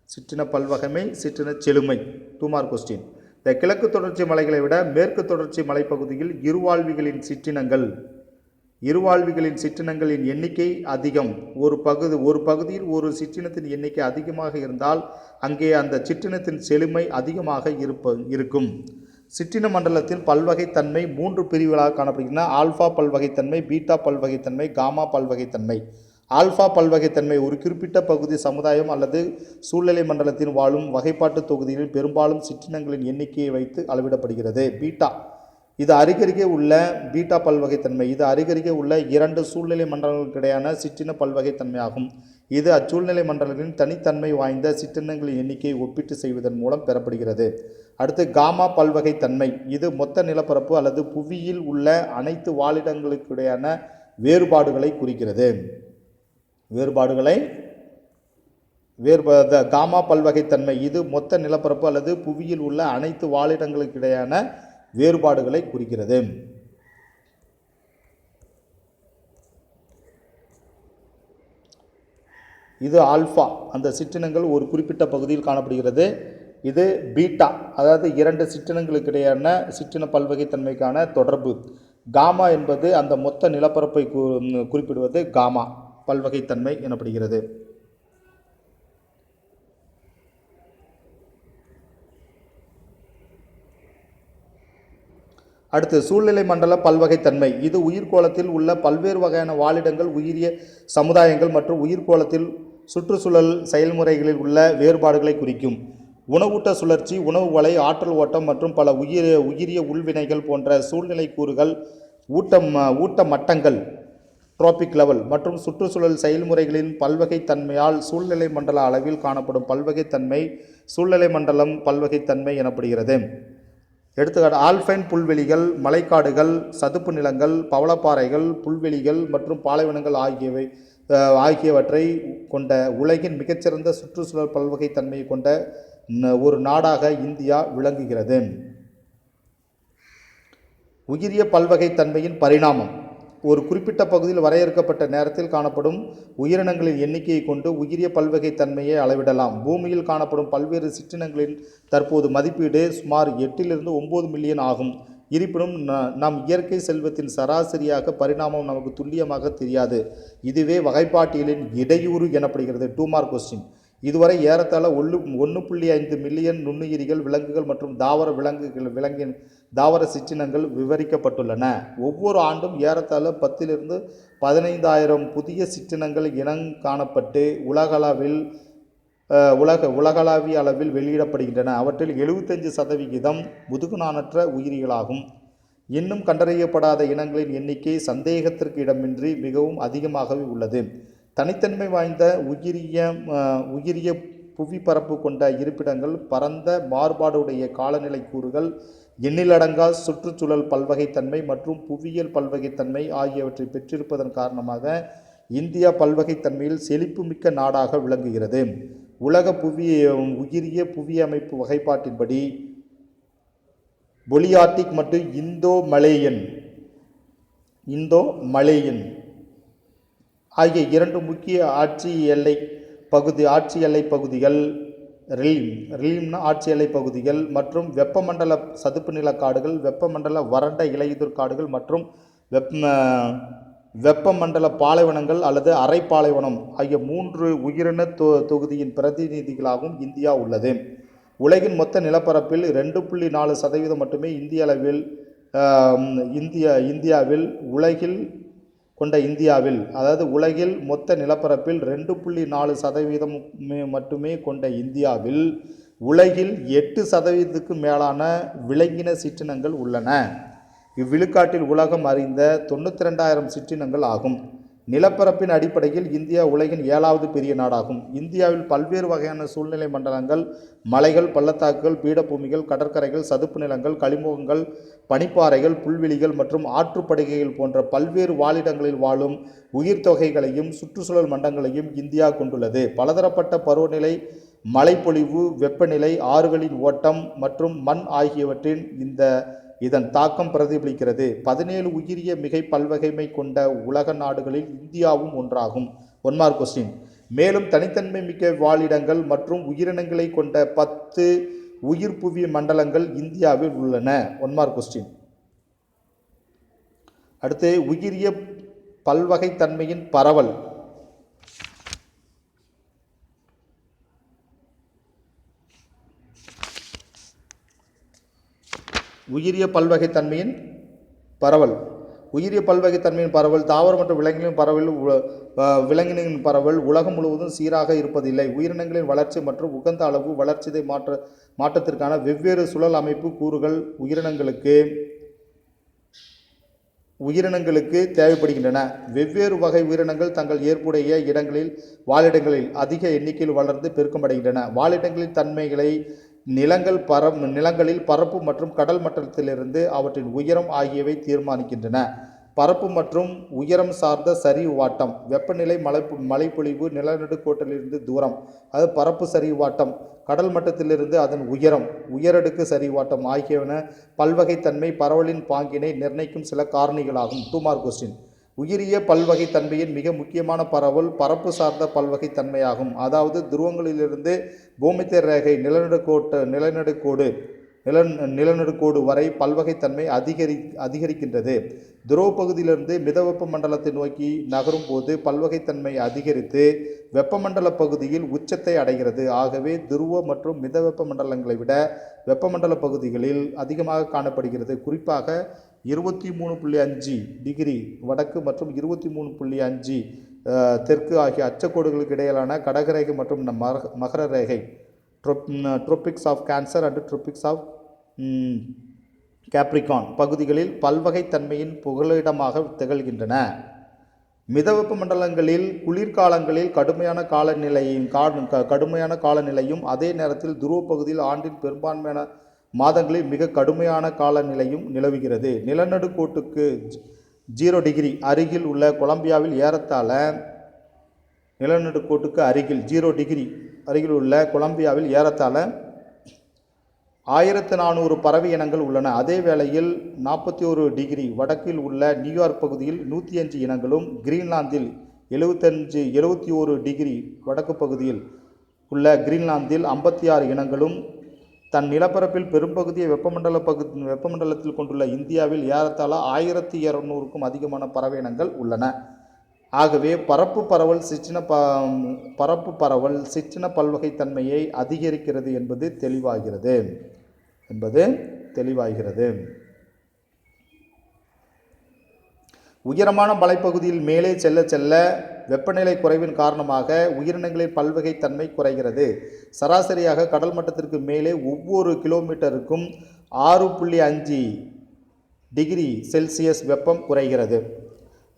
சிற்றின பல்வகைமை, சிற்றின செழுமை. 2 மார்க் கொஸ்டின். இந்த கிழக்கு தொடர்ச்சி மலைகளை விட மேற்கு தொடர்ச்சி மலைப்பகுதியில் இருவாழ்விகளின் சிற்றினங்களின் எண்ணிக்கை அதிகம். ஒரு பகுதியில் ஒரு சிற்றினத்தின் எண்ணிக்கை அதிகமாக இருந்தால் அங்கே அந்த சிற்றினத்தின் செழுமை அதிகமாக இருக்கும். சிற்றின மண்டலத்தின் பல்வகைத்தன்மை 3 பிரிவுகளாக காணப்படுகின்றன. ஆல்ஃபா பல்வகைத்தன்மை, பீட்டா பல்வகைத்தன்மை, காமா பல்வகைத்தன்மை. ஆல்ஃபா பல்வகைத்தன்மை ஒரு குறிப்பிட்ட பகுதி, சமுதாயம் அல்லது சூழ்நிலை மண்டலத்தில் வாழும் வகைப்பாட்டு தொகுதிகளில் பெரும்பாலும் சிற்றினங்களின் எண்ணிக்கையை வைத்து அளவிடப்படுகிறது. இது அருகருகே உள்ள பீட்டா பல்வகைத்தன்மை. இது அருகருகே உள்ள 2 சூழ்நிலை மண்டலங்களுக்கிடையான சிற்றின பல்வகைத்தன்மையாகும். இது அச்சூழ்நிலை மண்டலங்களின் தனித்தன்மை வாய்ந்த சிற்றினங்களின் எண்ணிக்கையை ஒப்பீட்டு செய்வதன் மூலம் பெறப்படுகிறது. அடுத்து காமா பல்வகைத்தன்மை. இது மொத்த நிலப்பரப்பு அல்லது புவியில் உள்ள அனைத்து வாழிடங்களுக்கிடையான வேறுபாடுகளை குறிக்கிறது. காமா பல்வகைத்தன்மை இது மொத்த நிலப்பரப்பு அல்லது புவியில் உள்ள அனைத்து வாழிடங்களுக்கிடையான வேறுபாடுகளை குறிக்கிறது. இது ஆல்ஃபா. அந்த சிற்றினங்கள் ஒரு குறிப்பிட்ட பகுதியில் காணப்படுகிறது. இது பீட்டா, அதாவது இரண்டு சிற்றினங்களுக்கு இடையான சிற்றின பல்வகைத்தன்மைக்கான தொடர்பு. காமா என்பது அந்த மொத்த நிலப்பரப்பை குறிப்பிடுவது காமா பல்வகைத்தன்மை எனப்படுகிறது. அடுத்து சூழ்நிலை மண்டல பல்வகைத்தன்மை. இது உயிர்கோளத்தில் உள்ள பல்வேறு வகையான வாழிடங்கள், உயிரிய சமுதாயங்கள் மற்றும் உயிர்கோளத்தில் சுற்றுச்சூழல் செயல்முறைகளில் உள்ள வேறுபாடுகளை குறிக்கும். உணவூட்ட சுழற்சி, உணவு வலை, ஆற்றல் ஓட்டம் மற்றும் பல உயிரிய உள்வினைகள் போன்ற சூழ்நிலை கூறுகள், ஊட்ட மட்டங்கள் ட்ரோபிக் லெவல் மற்றும் சுற்றுச்சூழல் செயல்முறைகளின் பல்வகைத்தன்மையால் சூழ்நிலை மண்டல அளவில் காணப்படும் பல்வகைத்தன்மை சூழ்நிலை மண்டலம் பல்வகைத்தன்மை எனப்படுகிறது. எடுத்துக்காட்டு ஆல்பைன் புல்வெளிகள், மலைக்காடுகள், சதுப்பு நிலங்கள், பவளப்பாறைகள், புல்வெளிகள் மற்றும் பாலைவனங்கள் ஆகியவற்றை கொண்ட உலகின் மிகச்சிறந்த சுற்றுச்சூழல் பல்வகைத்தன்மையை கொண்ட ஒரு நாடாக இந்தியா விளங்குகிறது. உயிரிய பல்வகைத்தன்மையின் பரிணாமம். ஒரு குறிப்பிட்ட பகுதியில் வரையறுக்கப்பட்ட நேரத்தில் காணப்படும் உயிரினங்களின் எண்ணிக்கையை கொண்டு உயிரிய பல்வகைத்தன்மையை அளவிடலாம். பூமியில் காணப்படும் பல்வேறு சிற்றினங்களின் தற்போது மதிப்பீடு சுமார் 8-9 மில்லியன் ஆகும். இருப்பினும் நம் இயற்கை செல்வத்தின் சராசரியாக பரிணாமம் நமக்கு துல்லியமாக தெரியாது. இதுவே வகைப்பாட்டியலின் இடையூறு எனப்படுகிறது. 2 மார்க் கொஸ்டின். இதுவரை ஏறத்தாழ 1.5 மில்லியன் நுண்ணுயிரிகள், விலங்குகள் மற்றும் தாவர சிற்றினங்கள் விவரிக்கப்பட்டுள்ளன. ஒவ்வொரு ஆண்டும் ஏறத்தாழ 10,000-15,000 புதிய சிற்றினங்கள் இனம் காணப்பட்டு உலகளாவிய அளவில் வெளியிடப்படுகின்றன. அவற்றில் 75% முதுகுநானற்ற உயிரிகளாகும். இன்னும் கண்டறியப்படாத இனங்களின் எண்ணிக்கை சந்தேகத்திற்கு இடமின்றி மிகவும் அதிகமாகவே உள்ளது. தனித்தன்மை வாய்ந்த உயிரிய புவிப்பரப்பு கொண்ட இருப்பிடங்கள், பரந்த மாறுபாடுடைய காலநிலை கூறுகள், எண்ணிலடங்கா சுற்றுச்சூழல் பல்வகைத்தன்மை மற்றும் புவியியல் பல்வகைத்தன்மை ஆகியவற்றை பெற்றிருப்பதன் காரணமாக இந்தியா பல்வகைத்தன்மையில் செழிப்புமிக்க நாடாக விளங்குகிறது. உலக உயிரிய புவியமைப்பு வகைப்பாட்டின்படி பொலியார்டிக் மற்றும் இந்தோ மலேயன் ஆகிய 2 முக்கிய ஆட்சி எல்லை பகுதிகள் ஆட்சி எல்லை பகுதிகள் மற்றும் வெப்பமண்டல சதுப்பு நில காடுகள், வெப்பமண்டல வறண்ட இலையுதிர் காடுகள் மற்றும் வெப்பமண்டல பாலைவனங்கள் அல்லது அரை பாலைவனம் ஆகிய 3 உயிரின தொகுதியின் பிரதிநிதிகளாகவும் இந்தியா உள்ளது. உலகின் மொத்த நிலப்பரப்பில் 2.4% மட்டுமே உலகில் மொத்த நிலப்பரப்பில் 2.4% மட்டுமே கொண்ட இந்தியாவில் உலகில் 8%க்கு மேலான விலங்கின சிற்றினங்கள் உள்ளன. இவ்விழுக்காட்டில் உலகம் அறிந்த 92,000 சிற்றினங்கள் ஆகும். நிலப்பரப்பின் அடிப்படையில் இந்தியா உலகின் 7வது பெரிய நாடாகும். இந்தியாவில் பல்வேறு வகையான சூழ்நிலை மண்டலங்கள், மலைகள், பள்ளத்தாக்குகள், பீடபூமிகள், கடற்கரைகள், சதுப்பு நிலங்கள், கழிமுகங்கள், பனிப்பாறைகள், புல்வெளிகள் மற்றும் ஆற்றுப்படுகைகள் போன்ற பல்வேறு வாழிடங்களில் வாழும் உயிர் தொகைகளையும் சுற்றுச்சூழல் மண்டலங்களையும் இந்தியா கொண்டுள்ளது. பலதரப்பட்ட பருவநிலை, மழைப்பொழிவு, வெப்பநிலை, ஆறுகளின் ஓட்டம் மற்றும் மண் ஆகியவற்றின் இதன் தாக்கம் பிரதிபலிக்கிறது. 17 உயிரிய மிகை பல்வகைமை கொண்ட உலக நாடுகளில் இந்தியாவும் ஒன்றாகும். 1 மார்க் கொஸ்டின். மேலும் தனித்தன்மை மிக்க வாழிடங்கள் மற்றும் உயிரினங்களை கொண்ட 10 உயிர் புவி மண்டலங்கள் இந்தியாவில் உள்ளன. 1 மார்க் கொஸ்டின். அடுத்து உயிரிய பல்வகைத்தன்மையின் பரவல். உயிரிய பல்வகைத்தன்மையின் பரவல் தாவர மற்றும் விலங்கினங்களின் பரவல் உலகம் முழுவதும் சீராக இருப்பதில்லை. உயிரினங்களின் வளர்ச்சி மற்றும் உகந்த அளவு வளர்ச்சிதை மாற்றத்திற்கான வெவ்வேறு சூழல் அமைப்பு கூறுகள் உயிரினங்களுக்கு தேவைப்படுகின்றன. வெவ்வேறு வகை உயிரினங்கள் தங்கள் ஏற்புடைய வாழிடங்களில் அதிக எண்ணிக்கையில் வளர்ந்து பெருக்கமடைகின்றன. வாழிடங்களின் தன்மைகளை நிலங்களில் பரப்பு மற்றும் கடல் மட்டத்திலிருந்து அவற்றின் உயரம் ஆகியவை தீர்மானிக்கின்றன. பரப்பு மற்றும் உயரம் சார்ந்த சரிவு வாட்டம், வெப்பநிலை, மழைப்பொழிவு, நிலநடுக்கோட்டிலிருந்து தூரம், அது பரப்பு சரிவாட்டம், கடல் மட்டத்திலிருந்து அதன் உயரம், உயரடுக்கு சரிவாட்டம் ஆகியவன பல்வகைத்தன்மை பரவலின் பாங்கினை நிர்ணயிக்கும் சில காரணிகளாகும். 2 மார்க் கொஸ்டின். உயிரிய பல்வகைத்தன்மையின் மிக முக்கியமான பரவல் பரப்பு சார்ந்த பல்வகைத்தன்மையாகும். அதாவது துருவங்களிலிருந்து பூமத்திய ரேகை நிலநடுக்கோடு வரை பல்வகைத்தன்மை அதிகரிக்கின்றது. துருவ பகுதியிலிருந்து மிதவெப்ப மண்டலத்தை நோக்கி நகரும் போது பல்வகைத்தன்மை அதிகரித்து வெப்பமண்டல பகுதியில் உச்சத்தை அடைகிறது. ஆகவே துருவ மற்றும் மிதவெப்ப மண்டலங்களை விட வெப்பமண்டல பகுதிகளில் அதிகமாக காணப்படுகிறது. குறிப்பாக 23.5 டிகிரி வடக்கு மற்றும் 23.5 தெற்கு ஆகிய அச்சக்கோடுகளுக்கு இடையிலான கடகரேகை மற்றும் மகர ரேகை tropics of Cancer and tropics of Capricorn பகுதிகளில் பல்வகைத்தன்மையின் புகலிடமாக திகழ்கின்றன. மிதவெப்ப மண்டலங்களில் குளிர்காலங்களில் கடுமையான காலநிலையும் அதே நேரத்தில் துருவ பகுதியில் ஆண்டின் பெரும்பான்மையான மாதங்களில் மிக கடுமையான காலநிலையும் நிலவுகிறது. நிலநடுக்கோட்டுக்கு 0 டிகிரி அருகில் உள்ள கொலம்பியாவில் ஏறத்தாழ நிலநடுக்கோட்டுக்கு அருகில் 0 டிகிரி அருகில் உள்ள கொலம்பியாவில் ஏறத்தாழ 1400 பறவை இனங்கள் உள்ளன. அதே வேளையில் 41 டிகிரி வடக்கில் உள்ள நியூயார்க் பகுதியில் 105 இனங்களும், கிரீன்லாந்தில் 71 டிகிரி வடக்கு பகுதியில் உள்ள கிரீன்லாந்தில் 56 இனங்களும், தன் நிலப்பரப்பில் பெரும்பகுதியை வெப்பமண்டலத்தில் கொண்டுள்ள இந்தியாவில் ஏறத்தாழ 1200க்கும் அதிகமான பறவை இனங்கள் உள்ளன. ஆகவே பரப்பு பரவல் சிற்றின பல்வகைத்தன்மையை அதிகரிக்கிறது என்பது தெளிவாகிறது. உயரமான மலைப்பகுதியில் மேலே செல்ல செல்ல வெப்பநிலை குறைவின் காரணமாக உயிரினங்களின் பல்வகைத்தன்மை குறைகிறது. சராசரியாக கடல் மட்டத்திற்கு மேலே ஒவ்வொரு கிலோமீட்டருக்கும் 6.5 டிகிரி செல்சியஸ் வெப்பம் குறைகிறது.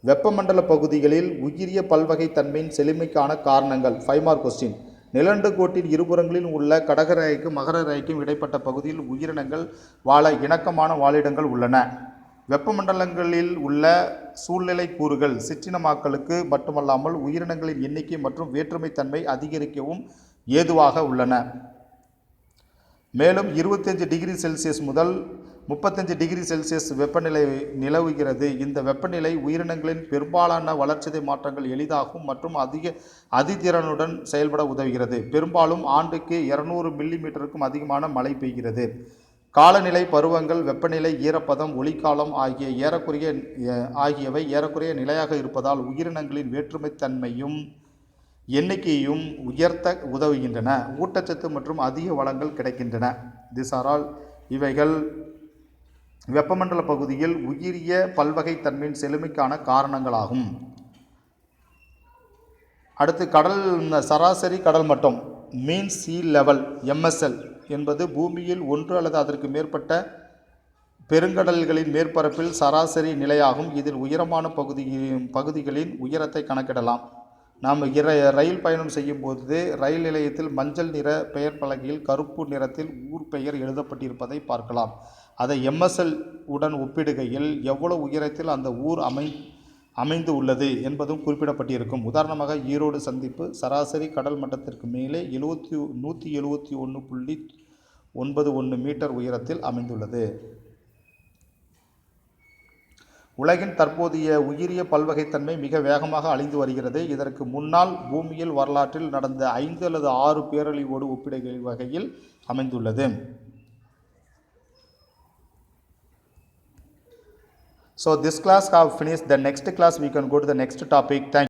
வெப்பமண்டல பகுதிகளில் உயிரிய பல்வகைத்தன்மையின் செழுமைக்கான காரணங்கள். 5 மார்க் கொஸ்டின். நிலநடுக்கோட்டின் இருபுறங்களில் உள்ள கடகரேகைக்கும் மகர ரேகைக்கும் இடைப்பட்ட பகுதியில் உயிரினங்கள் வாழ இணக்கமான வாழிடங்கள் உள்ளன. வெப்பமண்டலங்களில் உள்ள சூழ்நிலை கூறுகள் சிற்றினமாக்கலுக்கு மட்டுமல்லாமல் உயிரினங்களின் எண்ணிக்கை மற்றும் வேற்றுமைத்தன்மை அதிகரிக்கவும் ஏதுவாக உள்ளன. மேலும் 25 டிகிரி செல்சியஸ் முதல் 35 டிகிரி செல்சியஸ் வெப்பநிலை நிலவுகிறது. இந்த வெப்பநிலை உயிரினங்களின் பெரும்பாலான வளர்ச்சிதை மாற்றங்கள் எளிதாகவும் மற்றும் அதிதிறனுடன் செயல்பட உதவுகிறது. பெரும்பாலும் ஆண்டுக்கு 200 மில்லிமீட்டருக்கும் அதிகமான மழை பெய்கிறது. காலநிலை பருவங்கள், வெப்பநிலை, ஈரப்பதம், ஒளிக்காலம் ஆகியவை ஏறக்குறைய நிலையாக இருப்பதால் உயிரினங்களின் வேற்றுமைத்தன்மையும் எண்ணிக்கையும் உயர்த்த உதவுகின்றன. ஊட்டச்சத்து மற்றும் அதிக வளங்கள் கிடைக்கின்றன. இவைகள் வெப்பமண்டல பகுதியில் உயிரிய பல்வகைத்தன்மையின் செழுமைக்கான காரணங்களாகும். அடுத்து சராசரி கடல் மட்டம் மீன் சீ லெவல் MSL என்பது பூமியில் ஒன்று அல்லது அதற்கு மேற்பட்ட பெருங்கடல்களின் மேற்பரப்பில் சராசரி நிலையாகும். இதில் உயரமான பகுதிகளின் உயரத்தை கணக்கிடலாம். நாம் ரயில் பயணம் செய்யும் போது ரயில் நிலையத்தில் மஞ்சள் நிற பெயர் பலகையில் கருப்பு நிறத்தில் ஊர் பெயர் எழுதப்பட்டிருப்பதை பார்க்கலாம். அதை MSL உடன் ஒப்பிடுகையில் எவ்வளவு உயரத்தில் அந்த ஊர் அமைந்து உள்ளது என்பதும் குறிப்பிடப்பட்டிருக்கும். உதாரணமாக, ஈரோடு சந்திப்பு சராசரி கடல் மட்டத்திற்கு மேலே 171.91 மீட்டர் உயரத்தில் அமைந்துள்ளது. உலகின் தற்போதைய உயிரிய பல்வகைத்தன்மை மிக வேகமாக அழிந்து வருகிறது. இதற்கு முன்னால் பூமியில் வரலாற்றில் நடந்த 5 அல்லது 6 பேரழிவோடு ஒப்பிடுகிற வகையில் அமைந்துள்ளது. So this class have finished. The next class we can go to the next topic. Thank you.